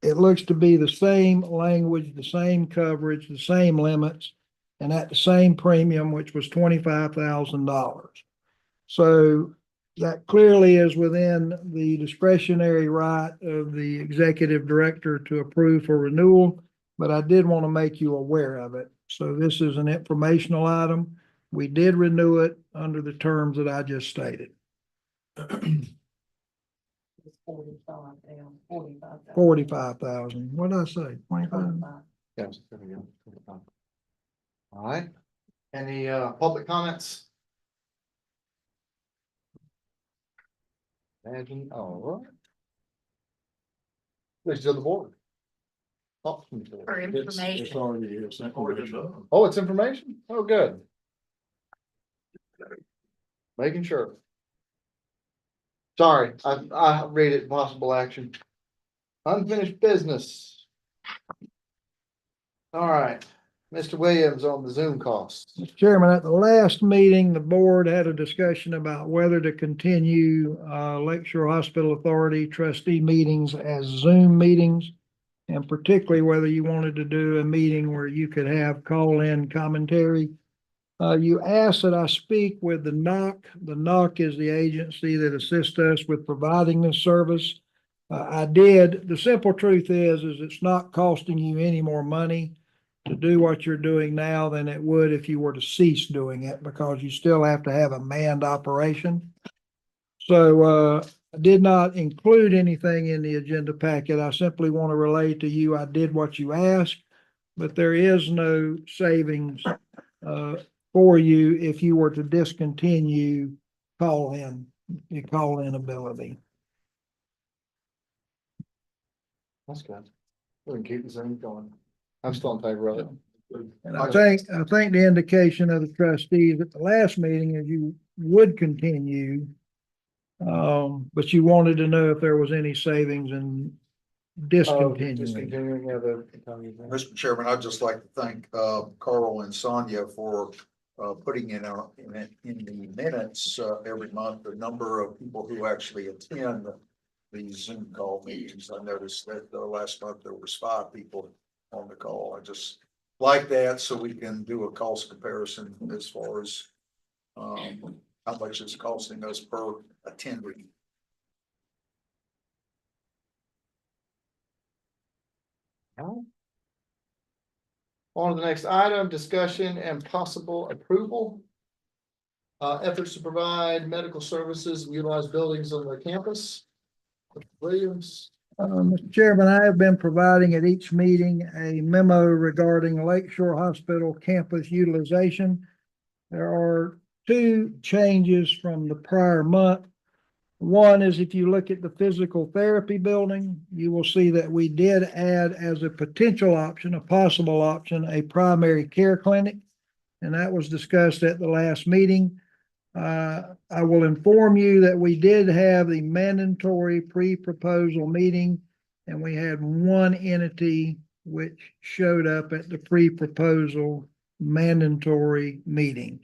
it looks to be the same language, the same coverage, the same limits, and at the same premium, which was $25,000. So that clearly is within the discretionary right of the executive director to approve for renewal, but I did want to make you aware of it. So this is an informational item. We did renew it under the terms that I just stated. 45,000. What did I say? 25? Yes, there we go. All right. Any public comments? Imagine, all right. Please to the board. Oh, for information. Oh, it's information? Oh, good. Making sure. Sorry, I read it, possible action. Unfinished business. All right, Mr. Williams on the Zoom costs. Mr. Chairman, at the last meeting, the board had a discussion about whether to continue Lakeshore Hospital Authority trustee meetings as Zoom meetings. and particularly whether you wanted to do a meeting where you could have call-in commentary. You asked that I speak with the NOC. The NOC is the agency that assists us with providing this service. I did. The simple truth is it's not costing you any more money to do what you're doing now than it would if you were to cease doing it, because you still have to have a manned operation. So, I did not include anything in the agenda packet. I simply want to relay to you, I did what you asked, but there is no savings, for you if you were to discontinue the call-in ability. That's good. We can keep the Zoom going. I'm still in favor of it. And I think the indication of the trustees at the last meeting is you would continue. But you wanted to know if there was any savings in discontinuing. Discontinuing, yeah, the. Mr. Chairman, I'd just like to thank Carl and Sonia for putting in the minutes every month, the number of people who actually attend these Zoom call meetings. I noticed that last month there was 5 people on the call. I just like that, so we can do a cost comparison as far as how much it's costing us per attendee. On to the next item, discussion and possible approval. Efforts to provide medical services and utilize buildings on the campus. Williams. Mr. Chairman, I have been providing at each meeting a memo regarding Lakeshore Hospital campus utilization. There are 2 changes from the prior month. One is if you look at the physical therapy building, you will see that we did add as a potential option, a possible option, a primary care clinic. And that was discussed at the last meeting. I will inform you that we did have the mandatory pre-proposal meeting, and we had 1 entity which showed up at the pre-proposal mandatory meeting.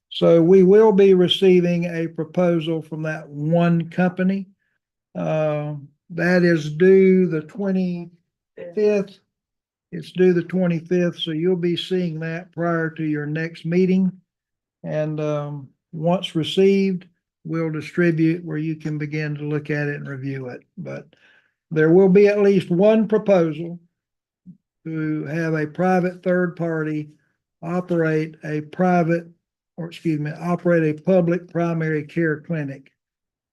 So we will be receiving a proposal from that 1 company. That is due the 25th. It's due the 25th, so you'll be seeing that prior to your next meeting. And once received, we'll distribute where you can begin to look at it and review it. But there will be at least 1 proposal to have a private third party operate a public primary care clinic.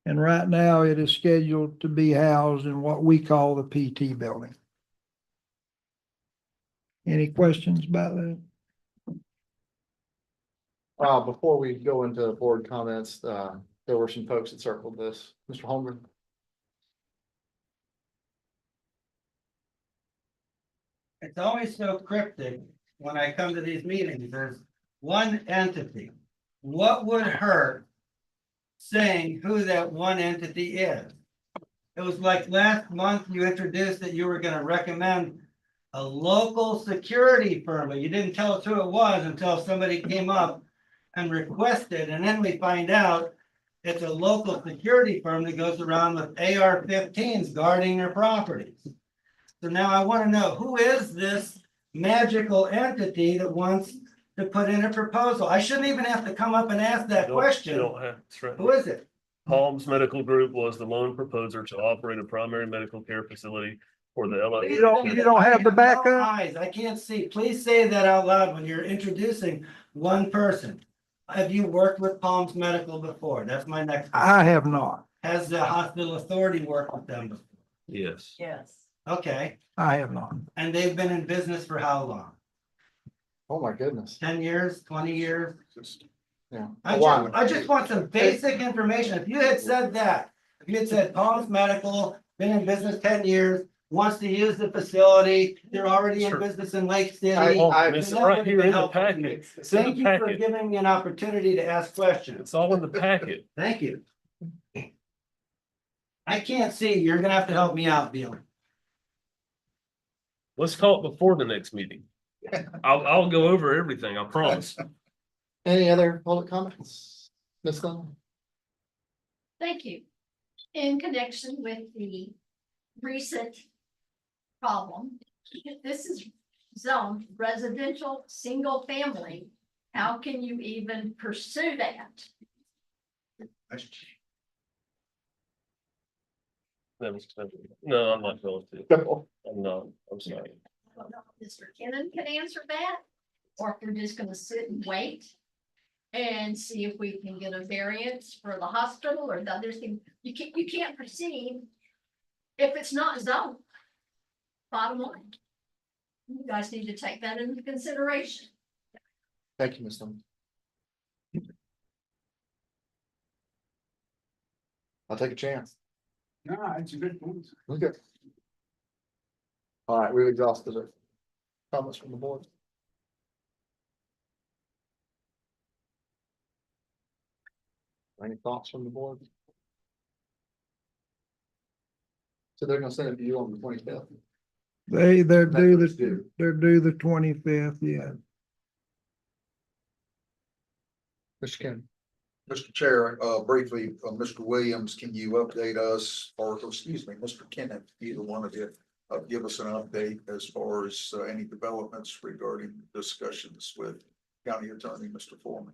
And right now it is scheduled to be housed in what we call the PT building. Any questions about that? Before we go into board comments, there were some folks that circled this. Mr. Holmgren. It's always so cryptic when I come to these meetings. There's 1 entity. What would hurt saying who that 1 entity is? It was like last month you introduced that you were going to recommend a local security firm, but you didn't tell us who it was until somebody came up and requested, and then we find out it's a local security firm that goes around with AR-15s guarding their properties. So now I want to know, who is this magical entity that wants to put in a proposal? I shouldn't even have to come up and ask that question. You don't have, that's right. Who is it? Palms Medical Group was the lone proposer to operate a primary medical care facility for the LSHA. You don't have the backup? No eyes, I can't see. Please say that out loud when you're introducing 1 person. Have you worked with Palms Medical before? That's my next question. I have not. Has the hospital authority worked with them before? Yes. Yes. Okay, I have not. and they've been in business for how long? Oh, my goodness. 10 years, 20 years? Yeah. I just want some basic information. If you had said that, if you had said Palms Medical, been in business 10 years, wants to use the facility, they're already in Sure. business in Lake City. It's that right would here be in the helpful. packet. It's in Thank the you for packet. giving me an opportunity to ask questions. It's all in the packet. Thank you. I can't see. You're gonna have to help me out, Bill. Let's talk before the next meeting. I'll go over everything, I promise. Any other public comments? Ms. Lynn? Thank you. In connection with the recent problem. This is zoned residential, single family. How can you even pursue that? No, I'm not going to. I'm not, I'm sorry. I don't know if Mr. Kennan can answer that, or if we're just gonna sit and wait and see if we can get a variance for the hospital or the other thing. You can't proceed if it's not zoned. Bottom line. You guys need to take that into consideration. Thank you, Ms. Lemon. I'll take a chance. No, it's a good point. Okay. All right, we've exhausted it. Comments from the board? Any thoughts from the board? So they're gonna send it to you on the 25th. They're That's due what's due. they're due the 25th, yeah. Mr. Kim. Mr. Chair, briefly, Mr. Williams, can you update us, or excuse me, Mr. Kenneth, either one of you, give us an update as far as any developments regarding discussions with County Attorney, Mr. Foreman,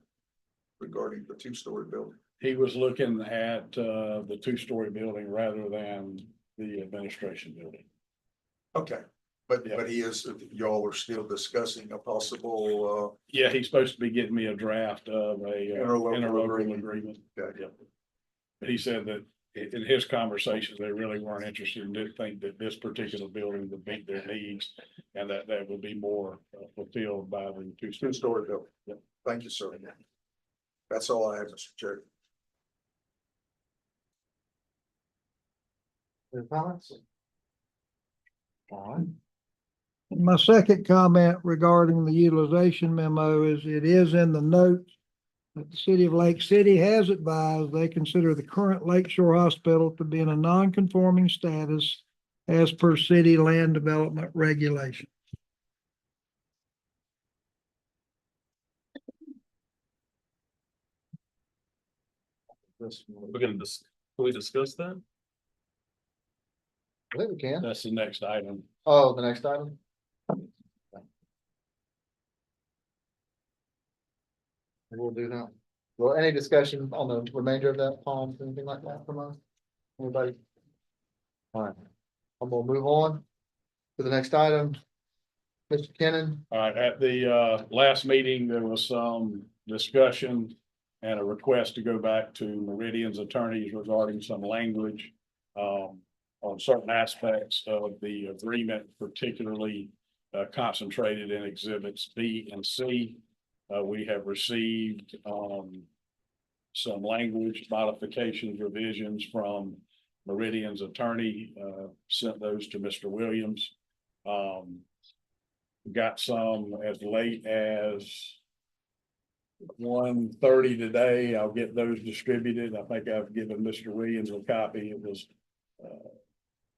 regarding the two-story building? He was looking at the two-story building rather than the administration building. Okay, but he is, y'all are still discussing a possible, Yeah, he's supposed to be getting me a draft of a Interlocal interlocal agreement. agreement. Okay. Yep. But he said that in his conversations, they really weren't interested and didn't think that this particular building would meet their needs. And that would be more fulfilled by the two-story. two-story building. Yep. Thank you, sir. That's all I have, Mr. Chair. Any comments? All right. My second comment regarding the utilization memo is it is in the notes that the city of Lake City has advised they consider the current Lake Shore Hospital to be in a non-conforming status as per city land development regulation. We're gonna can we discuss that? I think we can. That's the next item. Oh, the next item? We'll do that. Well, any discussion on the remainder of that, Palms, anything like that from us? Anybody? All right, I'm gonna move on to the next item. Mr. Kennan, All right, at the last meeting, there was some discussion and a request to go back to Meridian's attorneys regarding some language on certain aspects of the agreement, particularly concentrated in exhibits B and C. We have received some language modifications, revisions from Meridian's attorney, sent those to Mr. Williams. Got some as late as 1:30 today. I'll get those distributed. I think I've given Mr. Williams a copy. It was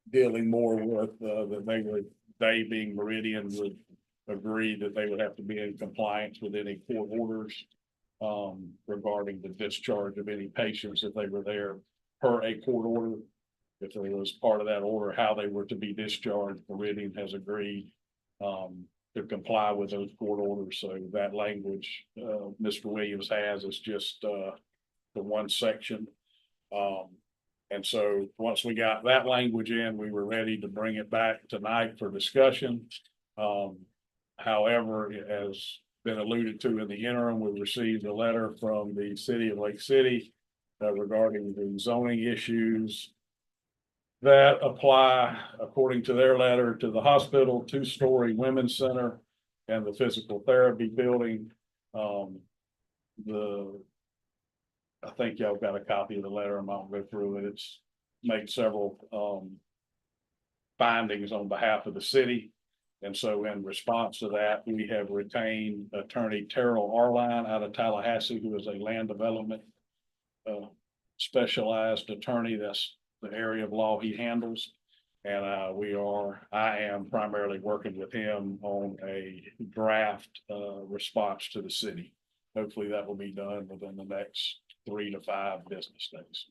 dealing more with that they being Meridian would agree that they would have to be in compliance with any court orders regarding the discharge of any patients if they were there per a court order. If there was part of that order, how they were to be discharged, Meridian has agreed to comply with those court orders. So that language Mr. Williams has is just the one section. And so once we got that language in, we were ready to bring it back tonight for discussion. However, as been alluded to in the interim, we received a letter from the city of Lake City regarding the zoning issues that apply, according to their letter, to the hospital, two-story women's center, and the physical therapy building. I think y'all got a copy of the letter. I'm not gonna go through it. It's made several findings on behalf of the city. And so in response to that, we have retained attorney Terrell Arline out of Tallahassee, who is a land development specialized attorney. That's the area of law he handles. And I am primarily working with him on a draft response to the city. Hopefully that will be done within the next 3 to 5 business days.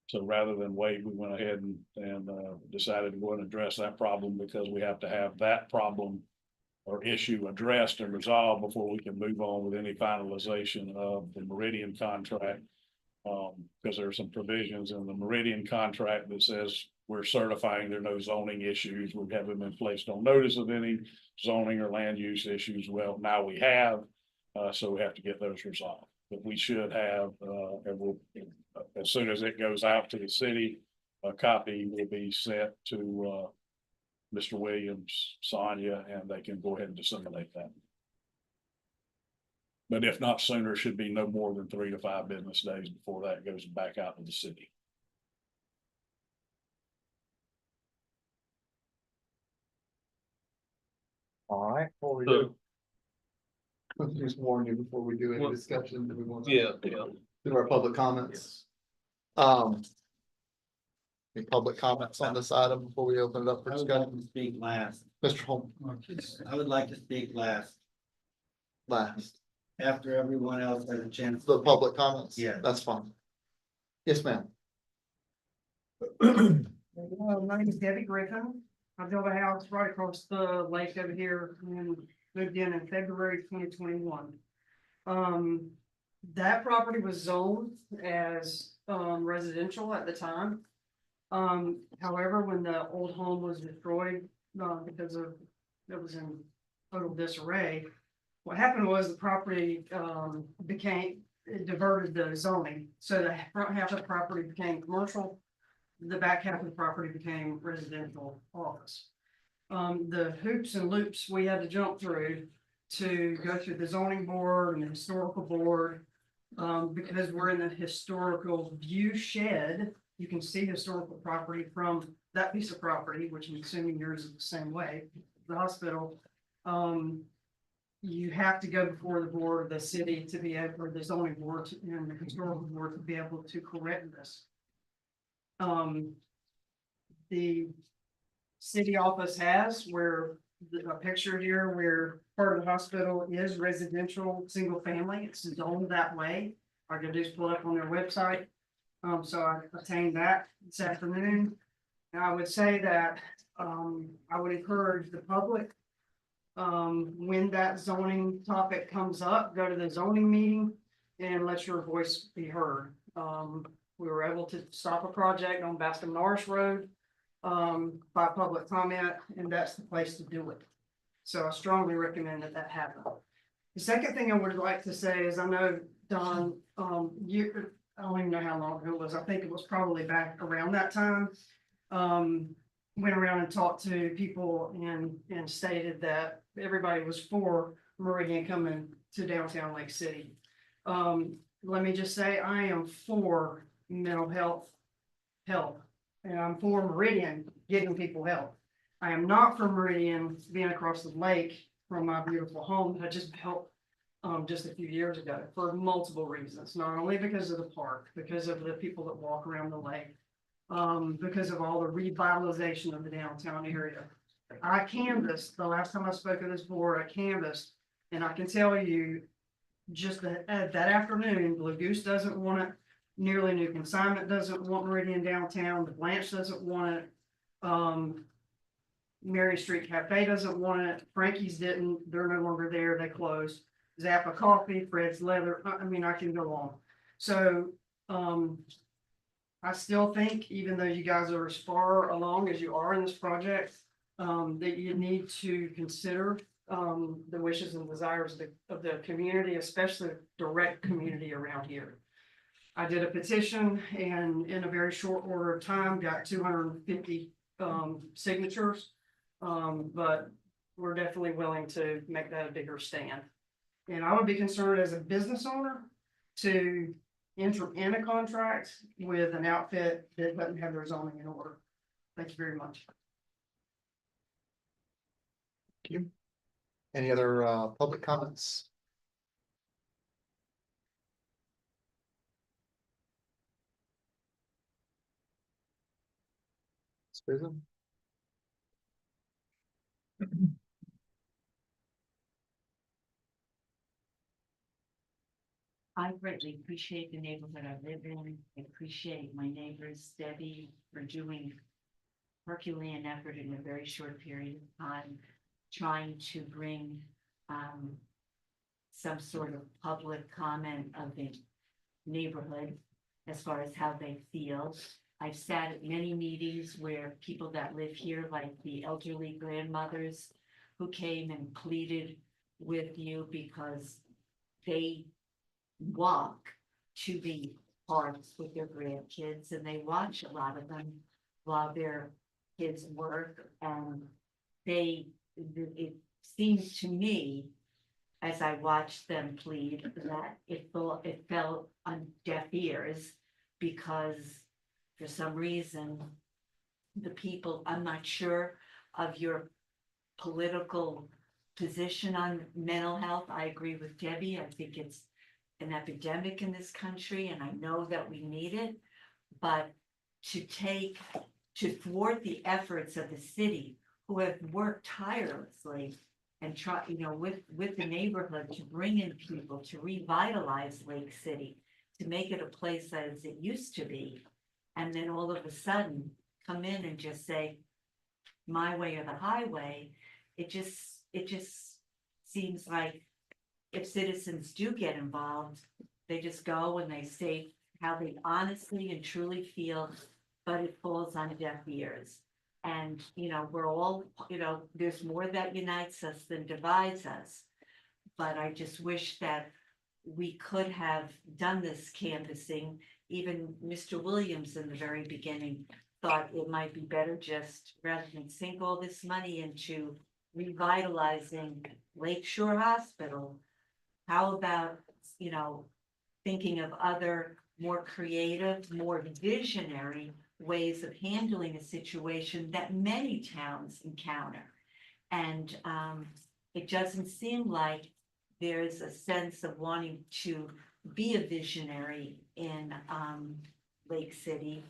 So rather than wait, we went ahead and decided to go and address that problem because we have to have that problem or issue addressed and resolved before we can move on with any finalization of the Meridian contract. Because there are some provisions in the Meridian contract that says we're certifying there are no zoning issues. We haven't been placed on notice of any zoning or land use issues. Well, now we have, so we have to get those resolved. But we should have, and we'll, as soon as it goes out to the city, a copy will be sent to, Mr. Williams, Sonia, and they can go ahead and disseminate that. But if not sooner, should be no more than 3 to 5 business days before that goes back out to the city. All right, before we So, do, just warn you before we do any Well, discussion, that we want to yeah, do our public comments. Any public comments on this item before we open it up for I would like discussion? to speak last. Mr. Holm, I would like to speak last, last, after everyone else has a chance. the public comments? Yeah. That's fine. Yes, ma'am. My name is Debbie Griffin. I built a house right across the lake over here and moved in February 2021. That property was zoned as residential at the time. However, when the old home was destroyed, because of, it was in total disarray. What happened was the property it diverted the zoning, so the front half of the property became commercial. The back half of the property became residential office. The hoops and loops we had to jump through to go through the zoning board and the historical board. Because we're in the historical view shed, you can see historical property from that piece of property, which I'm assuming yours is the same way, the hospital. You have to go before the board of the city to be able, or the zoning board and the historical board to be able to correct this. The city office has where a picture here where part of the hospital is residential, single family, it's zoned that way. All I can do is pull it up on their website. So I obtained that this afternoon. And I would say that, I would encourage the public, when that zoning topic comes up, go to the zoning meeting and let your voice be heard. We were able to stop a project on Bascom Norris Road by public comment, and that's the place to do it. So I strongly recommend that that happen. The second thing I would like to say is I know, Don, I don't even know how long ago it was. I think it was probably back around that time. Went around and talked to people and stated that everybody was for Meridian coming to downtown Lake City. Let me just say, I am for mental health help, and I'm for Meridian getting people help. I am not for Meridian being across the lake from my beautiful home that I just built just a few years ago for multiple reasons, not only because of the park, because of the people that walk around the lake, because of all the revitalization of the downtown area. I canvassed, the last time I spoke at this board, I canvassed, and I can tell you just that afternoon, Blue Goose doesn't want it. Nearly New Consignment doesn't want Meridian downtown. The Blanche doesn't want it. Mary Street Cafe doesn't want it. Frankie's didn't. They're no longer there. They closed. Zappa Coffee, Fred's Leather. I mean, I can go on. So, I still think, even though you guys are as far along as you are in this project, that you need to consider the wishes and desires of the community, especially the direct community around here. I did a petition and in a very short order of time, got 250 signatures. But we're definitely willing to make that a bigger stand. And I would be concerned as a business owner to enter in a contract with an outfit that doesn't have their zoning in order. Thank you very much. Thank you. Any other public comments? Susan? I greatly appreciate the neighborhood I live in. I appreciate my neighbors, Debbie, for doing Herculean effort in a very short period of time, trying to bring some sort of public comment of the neighborhood as far as how they feel. I've sat at many meetings where people that live here, like the elderly grandmothers who came and pleaded with you because they walk to the parks with their grandkids and they watch a lot of them while their kids work, and it seems to me as I watched them plead that it fell on deaf ears because for some reason the people, I'm not sure of your political position on mental health. I agree with Debbie. I think it's an epidemic in this country and I know that we need it. But to thwart the efforts of the city who have worked tirelessly and try, with the neighborhood to bring in people, to revitalize Lake City, to make it a place as it used to be. And then all of a sudden come in and just say, my way or the highway, it just seems like if citizens do get involved, they just go and they say how they honestly and truly feel, but it falls on deaf ears. And, we're all, there's more that unites us than divides us. But I just wish that we could have done this canvassing. Even Mr. Williams in the very beginning thought it might be better just rather than sink all this money into revitalizing Lake Shore Hospital. How about, thinking of other more creative, more visionary ways of handling a situation that many towns encounter. And it doesn't seem like there's a sense of wanting to be a visionary in Lake City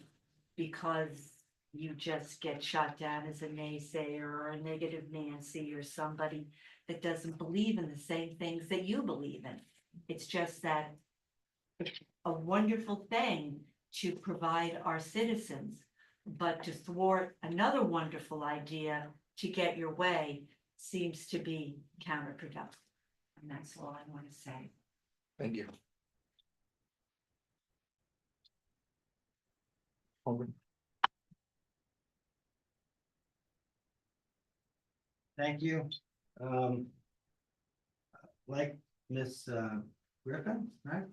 because you just get shot down as a naysayer or a negative Nancy or somebody that doesn't believe in the same things that you believe in. It's just that it's a wonderful thing to provide our citizens, but to thwart another wonderful idea to get your way seems to be counterproductive. And that's all I want to say. Thank you. Thank you. Like Miss Griffin, right?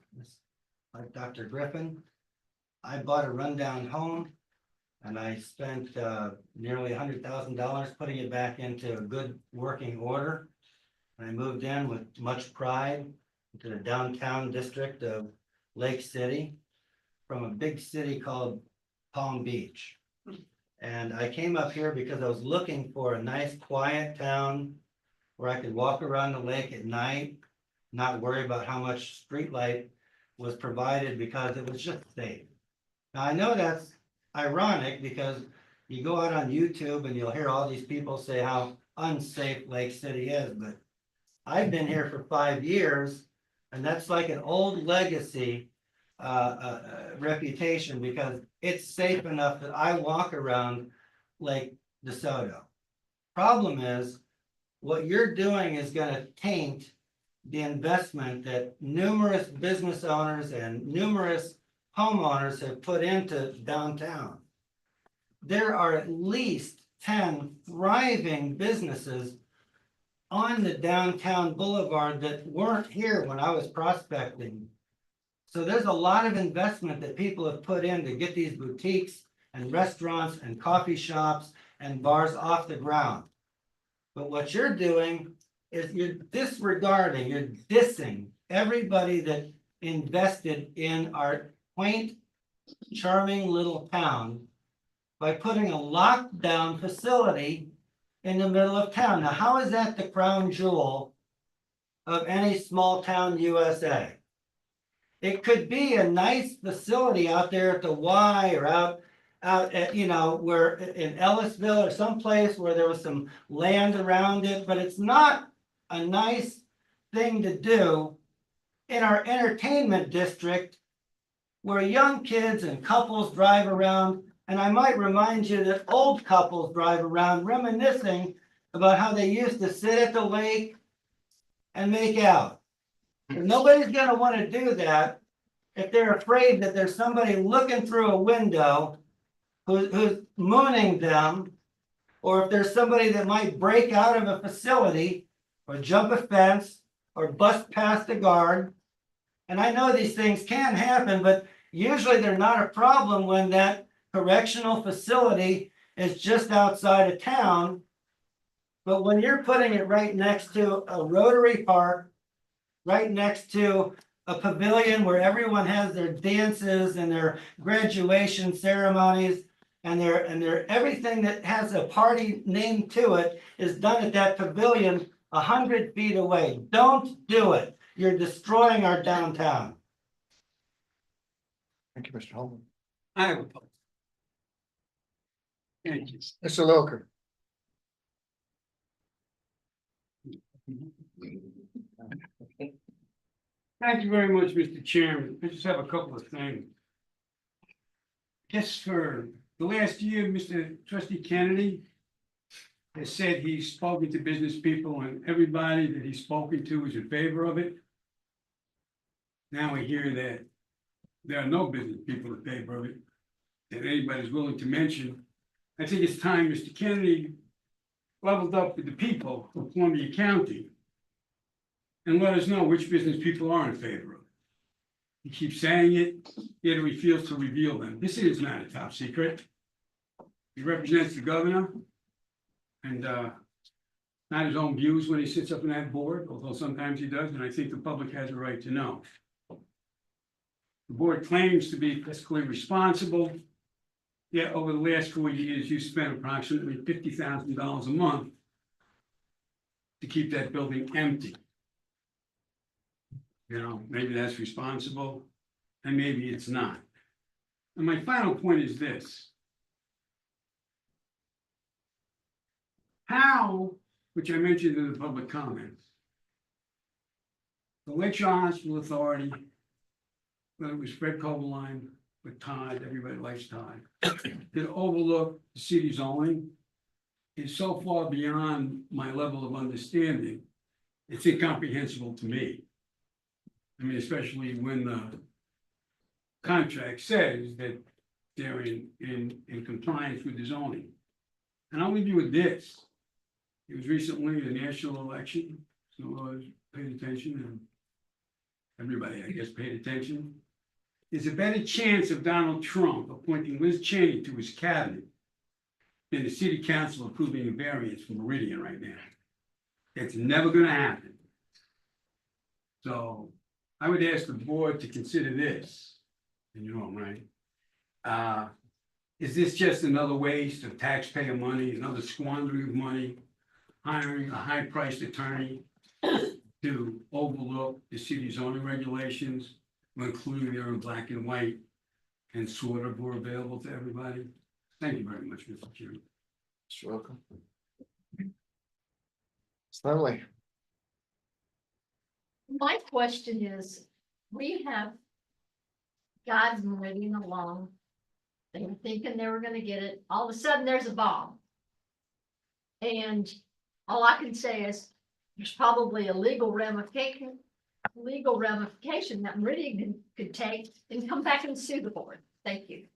Like Dr. Griffin, I bought a rundown home and I spent nearly $100,000 putting it back into a good working order. I moved in with much pride into the downtown district of Lake City from a big city called Palm Beach. And I came up here because I was looking for a nice quiet town where I could walk around the lake at night, not worry about how much street light was provided because it was just safe. Now I know that's ironic because you go out on YouTube and you'll hear all these people say how unsafe Lake City is, but I've been here for 5 years and that's like an old legacy reputation because it's safe enough that I walk around Lake DeSoto. Problem is, what you're doing is going to taint the investment that numerous business owners and numerous homeowners have put into downtown. There are at least 10 thriving businesses on the downtown boulevard that weren't here when I was prospecting. So there's a lot of investment that people have put in to get these boutiques and restaurants and coffee shops and bars off the ground. But what you're doing is you're disregarding, you're dissing everybody that invested in our quaint, charming little town by putting a lockdown facility in the middle of town. Now, how is that the crown jewel of any small town USA? It could be a nice facility out there at the Y or out at, where in Ellisville or someplace where there was some land around it, but it's not a nice thing to do in our entertainment district where young kids and couples drive around. And I might remind you that old couples drive around reminiscing about how they used to sit at the lake and make out. And nobody's gonna wanna do that if they're afraid that there's somebody looking through a window who's mooning them, or if there's somebody that might break out of a facility or jump a fence or bust past a guard. And I know these things can happen, but usually they're not a problem when that correctional facility is just outside of town. But when you're putting it right next to a Rotary Park, right next to a pavilion where everyone has their dances and their graduation ceremonies and their everything that has a party name to it is done at that pavilion 100 feet away. Don't do it. You're destroying our downtown. Thank you, Mr. Holman. I have a post. Thank you. Mr. Lilker. Thank you very much, Mr. Chairman. I just have a couple of things. Guess for the last year, Mr. Trustee Kennedy has said he's spoken to business people and everybody that he's spoken to is in favor of it. Now we hear that there are no business people in favor of it, that anybody's willing to mention. I think it's time Mr. Kennedy leveled up with the people of Columbia County and let us know which business people are in favor of it. He keeps saying it, yet he refuses to reveal them. This is not a top secret. He represents the governor and not his own views when he sits up in that board, although sometimes he does, and I think the public has a right to know. The board claims to be fiscally responsible, yet over the last 4 years, you spent approximately $50,000 a month to keep that building empty. You know, maybe that's responsible, and maybe it's not. And my final point is this. How, which I mentioned in the public comments, the LSHA Hospital Authority, whether it was Fred Coberline with Todd, everybody likes Todd, did overlook the city zoning is so far beyond my level of understanding, it's incomprehensible to me. I mean, especially when the contract says that they're in compliance with the zoning. And I'll leave you with this. It was recently the national election, so I was paying attention, and everybody, I guess, paid attention. There's a better chance of Donald Trump appointing Liz Cheney to his cabinet than the city council approving a variance for Meridian right now. It's never gonna happen. So I would ask the board to consider this, and you know, right? Is this just another waste of taxpayer money, another squandering of money, hiring a high-priced attorney to overlook the city zoning regulations, including they're in black and white and sort of were available to everybody? Thank you very much, Mr. Chairman. You're welcome. Slowly. My question is, we have guides moving along. They were thinking they were gonna get it. All of a sudden, there's a bomb. And all I can say is, there's probably a legal ramification that Meridian could take and come back and sue the board. Thank you.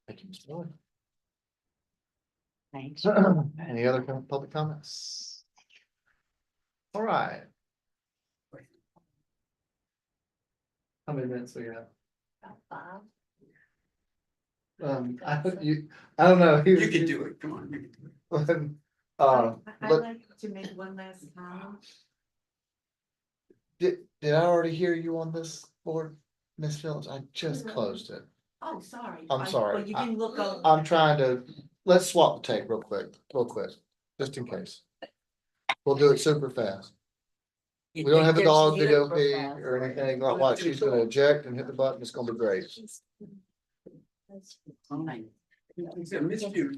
Thank you, Mr. Miller. Thanks. Any other public comments? All right. How many minutes we got? I don't know. You can do it, come on, you can do it. I'd But like to make one last comment. did I already hear you on this board, Ms. Phillips? I just closed it. Oh, sorry. I'm sorry. Well, you can look over. I'm trying to, let's swap the tape real quick, just in case. We'll do it super fast. We don't have a dog to go pee or anything like what. She's gonna eject and hit the button. It's gonna be great. Fine. I missed you.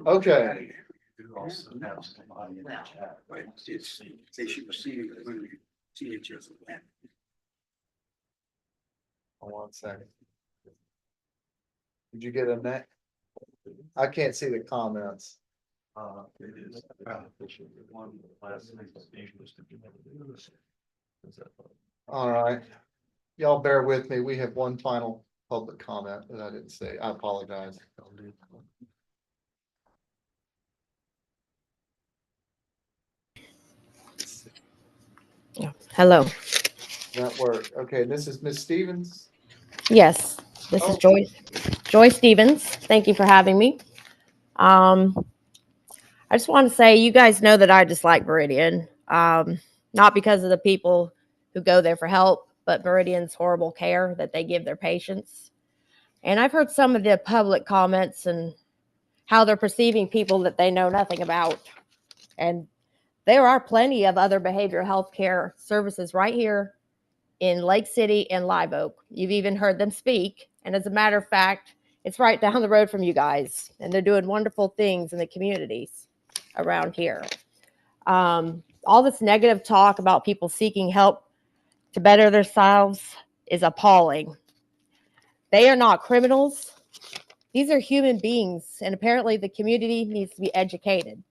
Okay, one second. Did you get a neck? I can't see the comments. It is. All right. Y'all bear with me. We have one final public comment that I didn't say. I apologize. Hello. That work. Okay, this is Miss Stevens. Yes, this is Oh. Joy Stevens. Thank you for having me. I just want to say, you guys know that I dislike Meridian. Not because of the people who go there for help, but Meridian's horrible care that they give their patients. And I've heard some of the public comments and how they're perceiving people that they know nothing about. And there are plenty of other behavioral health care services right here in Lake City and Live Oak. You've even heard them speak. And as a matter of fact, it's right down the road from you guys. And they're doing wonderful things in the communities around here. All this negative talk about people seeking help to better themselves is appalling. They are not criminals. These are human beings. And apparently the community needs to be educated.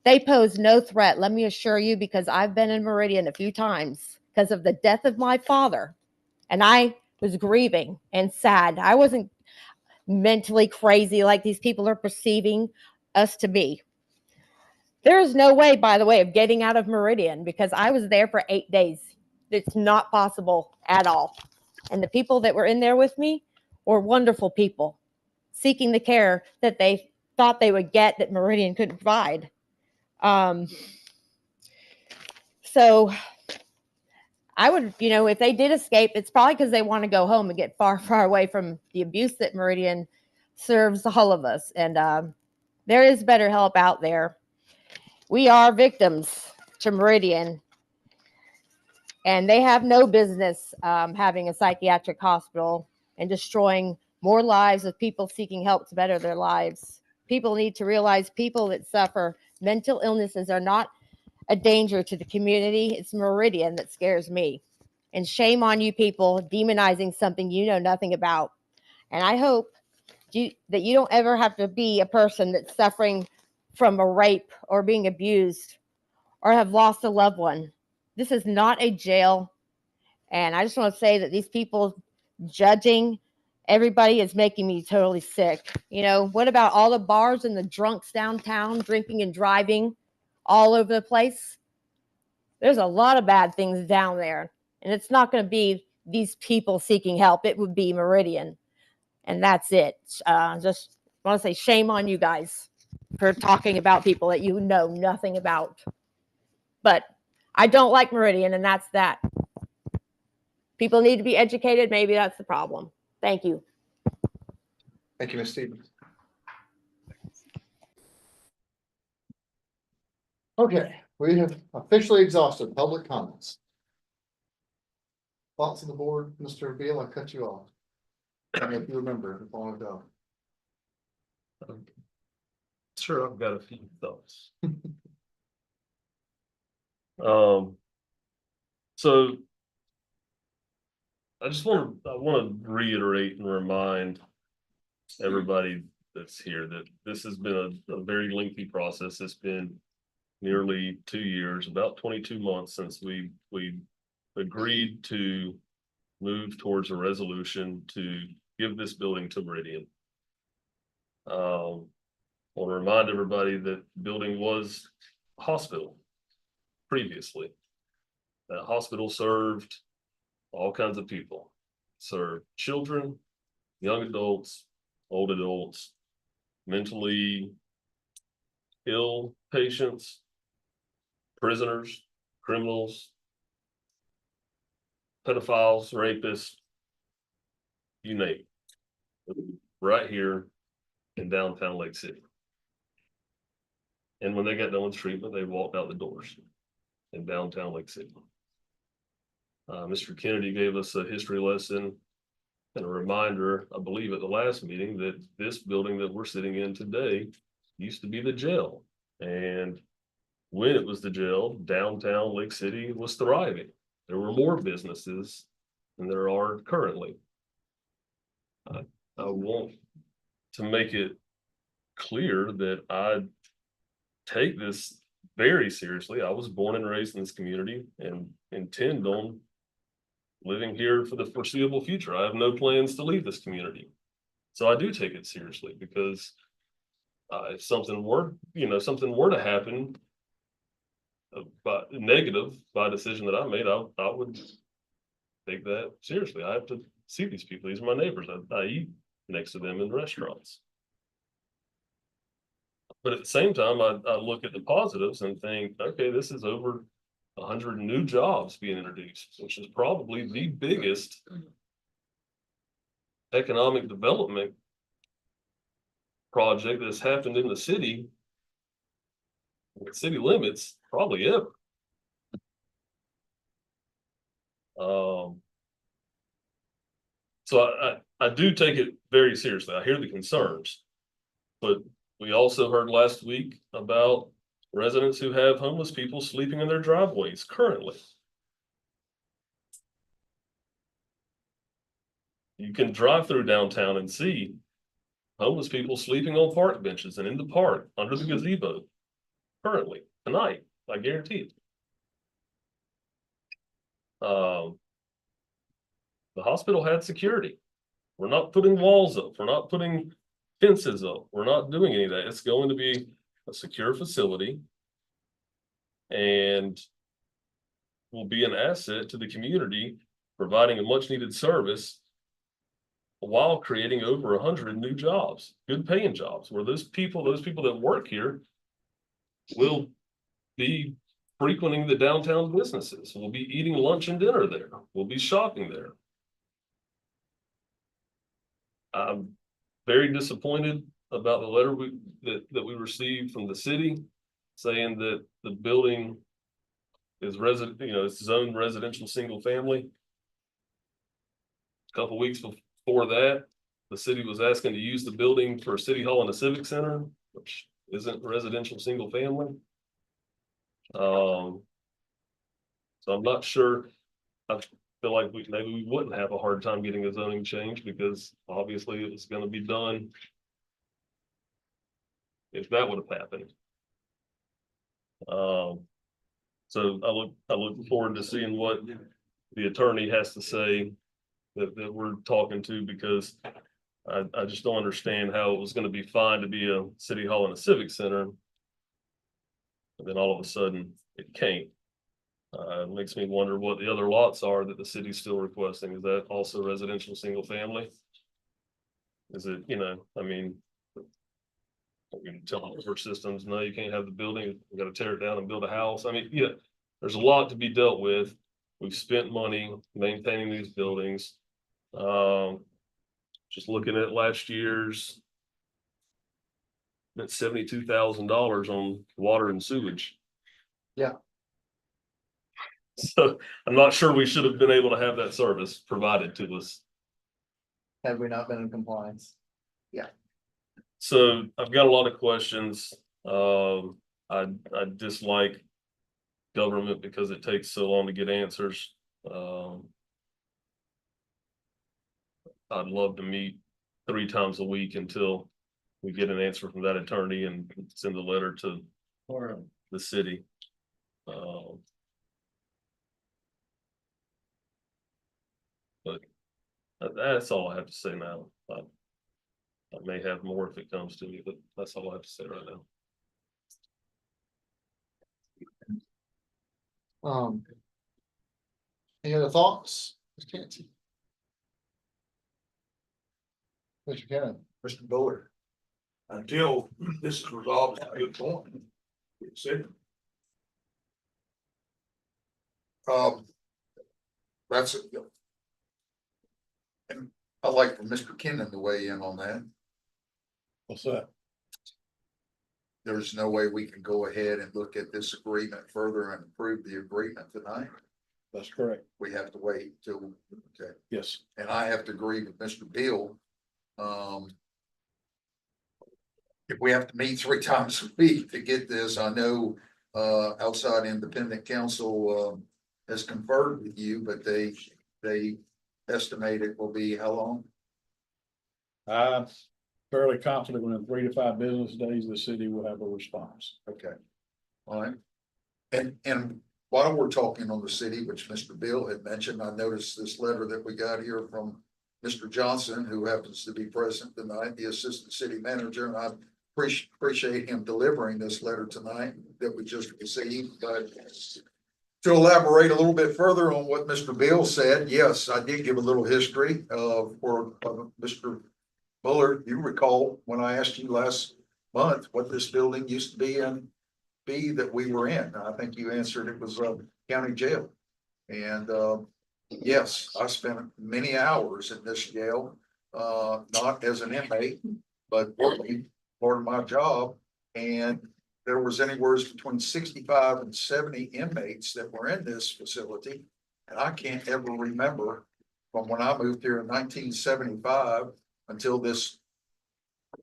They pose no threat, let me assure you, because I've been in Meridian a few times because of the death of my father. And I was grieving and sad. I wasn't mentally crazy like these people are perceiving us to be. There is no way, by the way, of getting out of Meridian because I was there for 8 days. It's not possible at all. And the people that were in there with me were wonderful people seeking the care that they thought they would get that Meridian couldn't provide. So I would, if they did escape, it's probably because they want to go home and get far, far away from the abuse that Meridian serves all of us. And there is better help out there. We are victims to Meridian, and they have no business having a psychiatric hospital and destroying more lives of people seeking help to better their lives. People need to realize people that suffer mental illnesses are not a danger to the community. It's Meridian that scares me. And shame on you people demonizing something you know nothing about. And I hope that you don't ever have to be a person that's suffering from a rape or being abused or have lost a loved one. This is not a jail. And I just want to say that these people judging everybody is making me totally sick. What about all the bars and the drunks downtown drinking and driving all over the place? There's a lot of bad things down there. And it's not going to be these people seeking help. It would be Meridian. And that's it. Just want to say shame on you guys for talking about people that you know nothing about. But I don't like Meridian, and that's that. People need to be educated. Maybe that's the problem. Thank you. Thank you, Ms. Stevens. Okay, we have officially exhausted public comments. Thoughts of the board, Mr. Beal, I cut you off. I don't know if you remember long ago. Sure, I've got a few thoughts. So I want to reiterate and remind everybody that's here that this has been a very lengthy process. It's been nearly 2 years, about 22 months since we agreed to move towards a resolution to give this building to Meridian. I want to remind everybody that the building was a hospital previously. That hospital served all kinds of people, served children, young adults, old adults, mentally ill patients, prisoners, criminals, pedophiles, rapists, you name it, right here in downtown Lake City. And when they got done with treatment, they walked out the doors in downtown Lake City. Mr. Kennedy gave us a history lesson And a reminder, I believe at the last meeting, that this building that we're sitting in today used to be the jail. And when it was the jail, downtown Lake City was thriving. There were more businesses than there are currently. I want to make it clear that I take this very seriously. I was born and raised in this community and intend on living here for the foreseeable future. I have no plans to leave this community. So I do take it seriously because if something were to happen but negative by a decision that I made, I would take that seriously. I have to see these people. These are my neighbors. I eat next to them in restaurants. But at the same time, I look at the positives and think, okay, this is over 100 new jobs being introduced, which is probably the biggest economic development project that's happened in the city, with city limits, probably ever. So I do take it very seriously. I hear the concerns, but we also heard last week about residents who have homeless people sleeping in their driveways currently. You can drive through downtown and see homeless people sleeping on park benches and in the park under the gazebo currently tonight. I guarantee it. The hospital had security. We're not putting walls up. We're not putting fences up. We're not doing any of that. It's going to be a secure facility and will be an asset to the community, providing a much needed service while creating over 100 new jobs, good paying jobs, where those people that work here will be frequenting the downtown businesses. We'll be eating lunch and dinner there. We'll be shopping there. I'm very disappointed about the letter that we received from the city saying that the building is it's zoned residential single family. A couple weeks before that, the city was asking to use the building for a city hall and a civic center, which isn't residential single family. So I'm not sure. I feel like maybe we wouldn't have a hard time getting a zoning change because obviously it was going to be done if that would have happened. So I look forward to seeing what the attorney has to say that we're talking to, because I just don't understand how it was going to be fine to be a city hall and a civic center, and then all of a sudden it can't. It makes me wonder what the other lots are that the city's still requesting. Is that also residential single family? Is it, I mean, you can tell her systems, no, you can't have the building, you got to tear it down and build a house. I mean, yeah, there's a lot to be dealt with. We've spent money maintaining these buildings. Just looking at last year's, that's $72,000 on water and sewage. Yeah. So I'm not sure we should have been able to have that service provided to us. Have we not been in compliance? So I've got a lot of questions. I dislike government because it takes so long to get answers. I'd love to meet 3 times a week until we get an answer from that attorney and send a letter to the city. But that's all I have to say now. I may have more if it comes to me, but that's all I have to say right now. Any other thoughts? Mr. Cannon. Mr. Bullard. Until this is resolved, it's a good point. It's it. That's it. And I'd like for Mr. Kennan to weigh in on that. What's that? There's no way we can go ahead and look at this agreement further and approve the agreement tonight. That's correct. We have to wait till, okay, Yes. and I have to agree with Mr. Bill. If we have to meet 3 times a week to get this, I know, outside independent counsel, has conferred with you, but they estimate it will be how long? I'm fairly confident within 3 to 5 business days, the city will have a response. Okay. All right. And while we're talking on the city, which Mr. Bill had mentioned, I noticed this letter that we got here from Mr. Johnson, who happens to be present tonight, the assistant city manager, and I appreciate him delivering this letter tonight that we just received, but to elaborate a little bit further on what Mr. Bill said, yes, I did give a little history of Mr. Bullard. You recall when I asked you last month what this building used to be that we were in. I think you answered it was county jail. And yes, I spent many hours in this jail, not as an inmate, but working part of my job. And there was anywhere between 65 and 70 inmates that were in this facility. And I can't ever remember from when I moved here in 1975 until this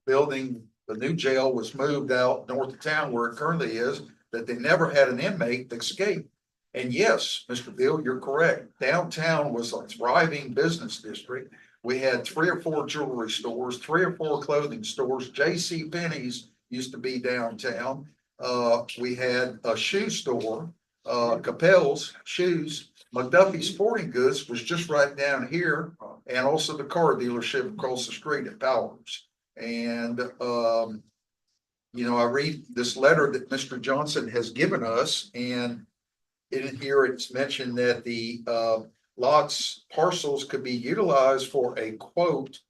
building, the new jail was moved out north of town where it currently is, that they never had an inmate escape. And yes, Mr. Bill, you're correct. Downtown was a thriving business district. We had 3 or 4 jewelry stores, 3 or 4 clothing stores. J.C. Penney's used to be downtown. We had a shoe store, Capel's Shoes. McDuffie Sporting Goods was just right down here, and also the car dealership across the street at Powers. And, you know, I read this letter that Mr. Johnson has given us, and in here it's mentioned that the lots, parcels could be utilized for a quote,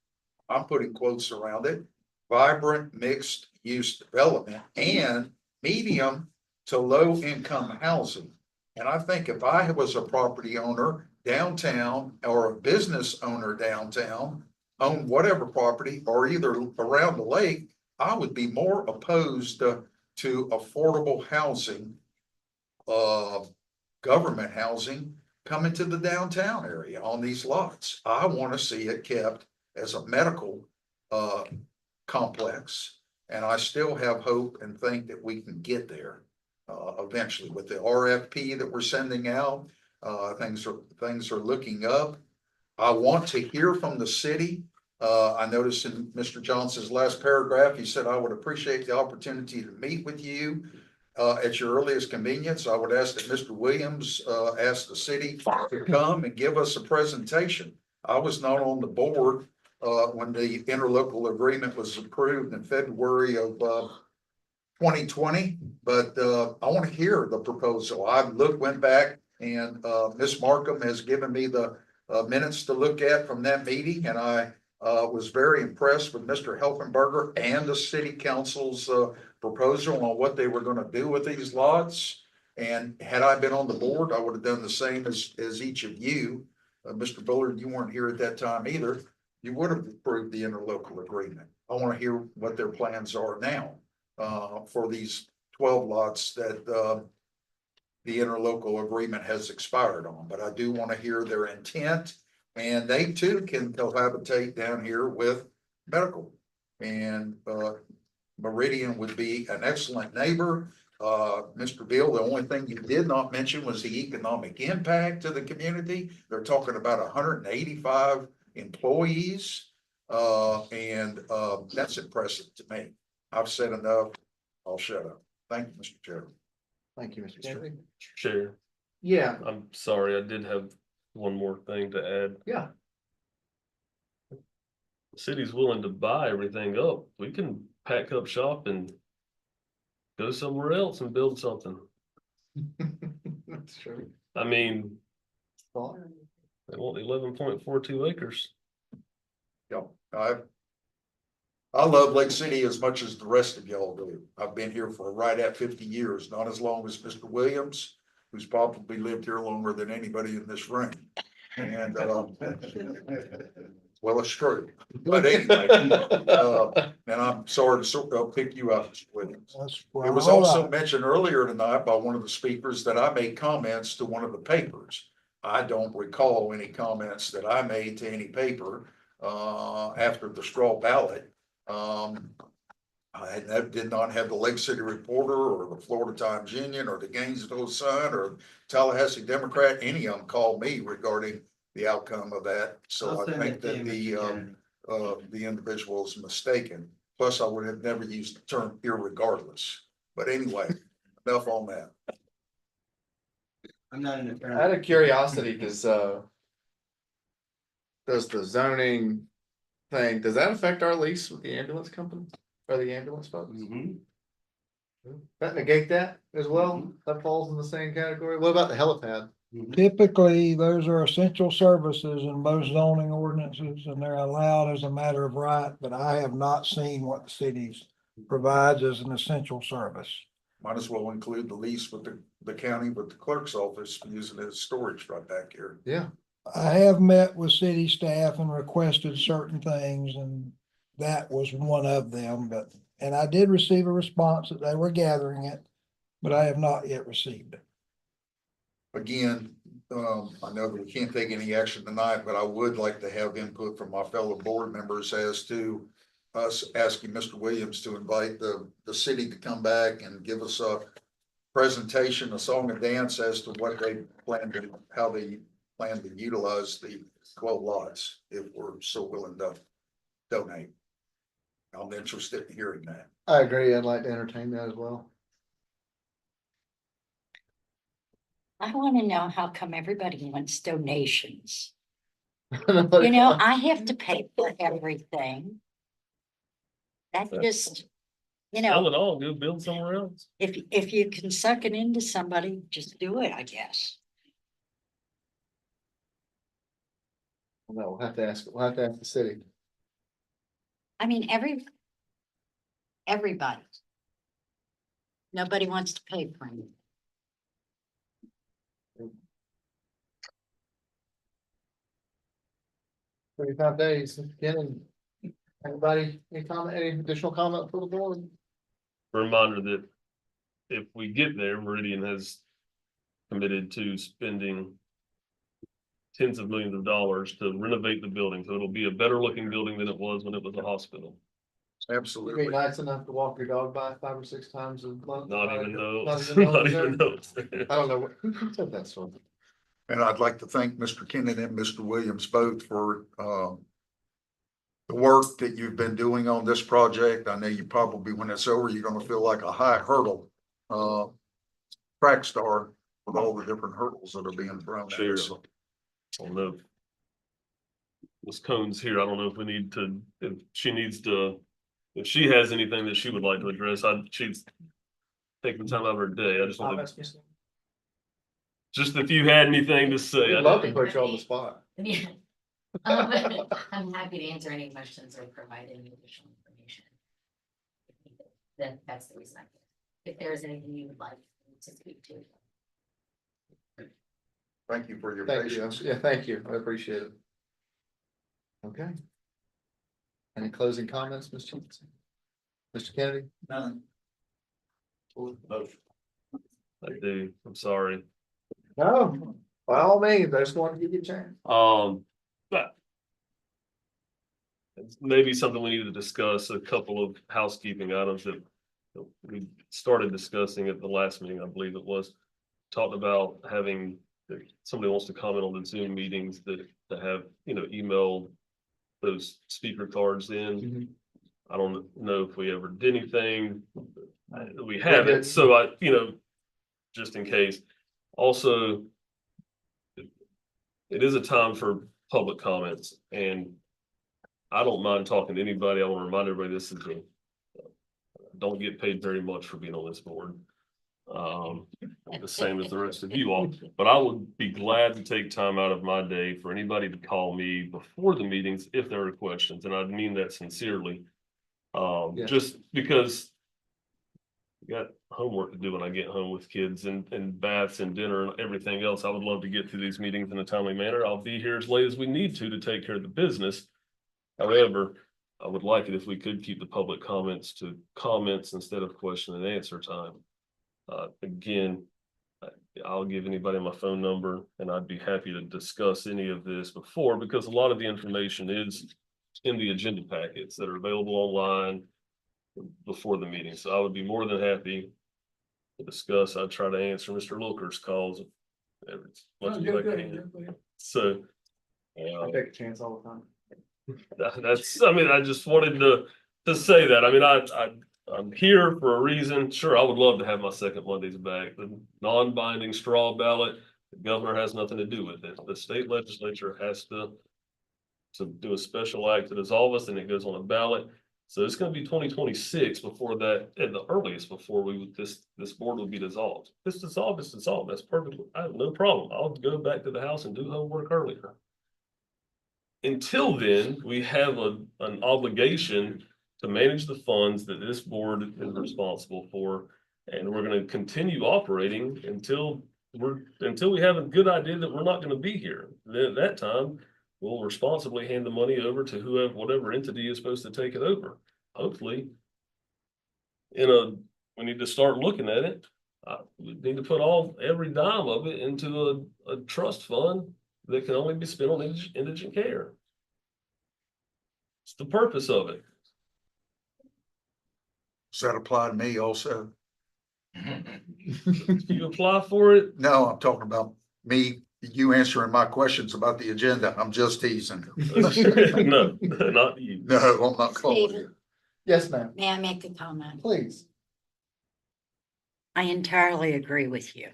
I'm putting quotes around it, vibrant mixed use development and medium to low income housing. And I think if I was a property owner downtown or a business owner downtown, own whatever property or either around the lake, I would be more opposed to affordable housing, government housing coming to the downtown area on these lots. I want to see it kept as a medical complex. And I still have hope and think that we can get there eventually with the RFP that we're sending out. Things are looking up. I want to hear from the city. I noticed in Mr. Johnson's last paragraph, he said, I would appreciate the opportunity to meet with you at your earliest convenience. I would ask that Mr. Williams ask the city to come and give us a presentation. I was not on the board when the interlocal agreement was approved in February of 2020, but I want to hear the proposal. I went back and Ms. Markham has given me the minutes to look at from that meeting, and I was very impressed with Mr. Helfenberger and the city council's proposal on what they were going to do with these lots. And had I been on the board, I would have done the same as each of you. Mr. Bullard, you weren't here at that time either. You would have approved the interlocal agreement. I want to hear what their plans are now for these 12 lots that the interlocal agreement has expired on. But I do want to hear their intent, and they too can cohabitate down here with medical. And Meridian would be an excellent neighbor. Mr. Bill, the only thing you did not mention was the economic impact to the community. They're talking about 185 employees. And that's impressive to me. I've said enough. I'll shut up. Thank you, Mr. Chairman. Thank you, Mr. Chairman. Chair, Yeah, I'm sorry, I did have one more thing to add. yeah. The city's willing to buy everything up. We can pack up shop and go somewhere else and build something. That's true. I mean, Well, they want 11.42 acres. Yeah, I love Lake City as much as the rest of y'all do. I've been here for right at 50 years, not as long as Mr. Williams, who's probably lived here longer than anybody in this room. And well, it's true. But anyway, and I'm sorry to pick you up, Mr. Williams. It was also mentioned earlier tonight by one of the speakers that I made comments to one of the papers. I don't recall any comments that I made to any paper, after the straw ballot. Did not have the Lake City Reporter or the Florida Times Union or the Gainesville Sun or Tallahassee Democrat, any of them called me regarding the outcome of that. So I'll I send think it to you, that Mr. Kennedy. the individual is mistaken. Plus, I would have never used the term irregardless. But anyway, enough on that. I'm not an attorney. Out of curiosity, does the zoning thing, does that affect our lease with the ambulance company or the ambulance folks? Mhm. That negate that as well? That falls in the same category? What about the helipad? Typically, those are essential services in most zoning ordinances, and they're allowed as a matter of right, but I have not seen what the cities provides as an essential service. Might as well include the lease with the county with the clerk's office, using it as storage right back here. Yeah. I have met with city staff and requested certain things, and that was one of them, and I did receive a response that they were gathering it, but I have not yet received it. Again, I know that we can't take any action tonight, but I would like to have input from my fellow board members as to us asking Mr. Williams to invite the city to come back and give us a presentation, a song and dance as to what they plan to, how they plan to utilize the 12 lots, if we're so willing to donate. I'm interested in hearing that. I agree. I'd like to entertain that as well. I want to know how come everybody wants donations. You know, I have to pay for everything. That just, you Sell know, it all, go build somewhere else. if you can suck it into somebody, just do it, I guess. No, we'll have to ask the city. I mean, everybody. Nobody wants to pay for anything. 35 days. Again, anybody, any additional comment for the board? Reminder that if we get there, Meridian has committed to spending tens of millions of dollars to renovate the building, so it'll be a better looking building than it was when it was a hospital. You'd Absolutely. be nice enough to walk your dog by 5 or 6 times a month. Not even though, Not even know not it's even there? though it's there. I don't know who said that sort. And I'd like to thank Mr. Kennan and Mr. Williams both for, the work that you've been doing on this project. I know you probably, when it's over, you're gonna feel like a high hurdle, track star with all the different hurdles that are being thrown at Sure. us. I don't know. Ms. Cohn's here. I don't know if we need to, if she needs to, if she has anything that she would like to address, she's taking time out of her day. I just wanted, just if you had anything to say. I'd love to put you on the spot. Yeah. I'm happy to answer any questions or provide any additional information. That's the reason I'm here. If there is anything you would like to speak to. Thank you for your Thank you. patience. Yeah, thank you. I appreciate it. Okay. Any closing comments, Ms. Johnson? Mr. Kennedy? None. I do. I'm sorry. No, by all means, I just wanted to give you a chance. But it's maybe something we need to discuss, a couple of housekeeping items that we started discussing at the last meeting, I believe it was. Talked about having, if somebody wants to comment on the Zoom meetings that to have, email those speaker cards in. I don't know if we ever did anything. We haven't, didn't. so just in case. Also, it is a time for public comments, and I don't mind talking to anybody. I want to remind everybody this is don't get paid very much for being on this board. The same as the rest of you all, but I would be glad to take time out of my day for anybody to call me before the meetings if there are questions, and I mean that sincerely. Yeah. Just because I got homework to do when I get home with kids and baths and dinner and everything else. I would love to get through these meetings in a timely manner. I'll be here as late as we need to take care of the business. However, I would like it if we could keep the public comments to comments instead of question and answer time. Again, I'll give anybody my phone number and I'd be happy to discuss any of this before, because a lot of the information is in the agenda packets that are available online before the meeting. So I would be more than happy to discuss. I try to answer Mr. Looker's calls as much as I can. So. I take a chance all the time. That's, I mean, I just wanted to say that. I mean, I'm here for a reason. Sure, I would love to have my second Mondays back. The non-binding straw ballot, the governor has nothing to do with it. The state legislature has to do a special act to dissolve us, and it goes on a ballot. So it's gonna be 2026 before that, at the earliest, before this board will be dissolved. If it's dissolved, it's dissolved. That's perfect. I have no problem. I'll go back to the house and do homework earlier. Until then, we have an obligation to manage the funds that this board is responsible for. And we're gonna continue operating until we have a good idea that we're not gonna be here. Then at that time, we'll responsibly hand the money over to whatever entity is supposed to take it over. Hopefully, we need to start looking at it. We need to put every dime of it into a trust fund that can only be spent on indigent care. It's the purpose of it. Does that apply to me also? You apply for it. No, I'm talking about me, you answering my questions about the agenda. I'm just teasing. No, not you. No, I'm not calling you. Yes, ma'am, May I make a comment? please. I entirely agree with you.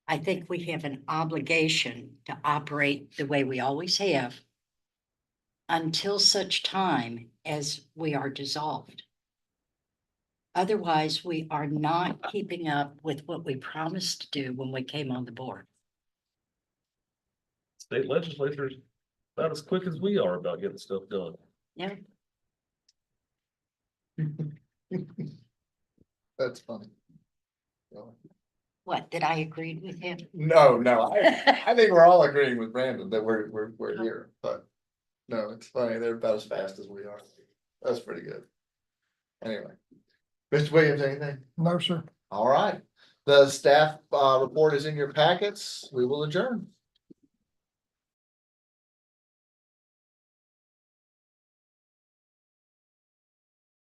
I think we have an obligation to operate the way we always have until such time as we are dissolved. Otherwise, we are not keeping up with what we promised to do when we came on the board. State legislatures about as quick as we are about getting stuff done. Yeah. That's funny. What, that I agreed with him? No, I think we're all agreeing with Brandon that we're here, but no, it's funny. They're about as fast as we are. That's pretty good. Anyway, Mr. Williams, anything? No, sir. All right. The staff report is in your packets. We will adjourn.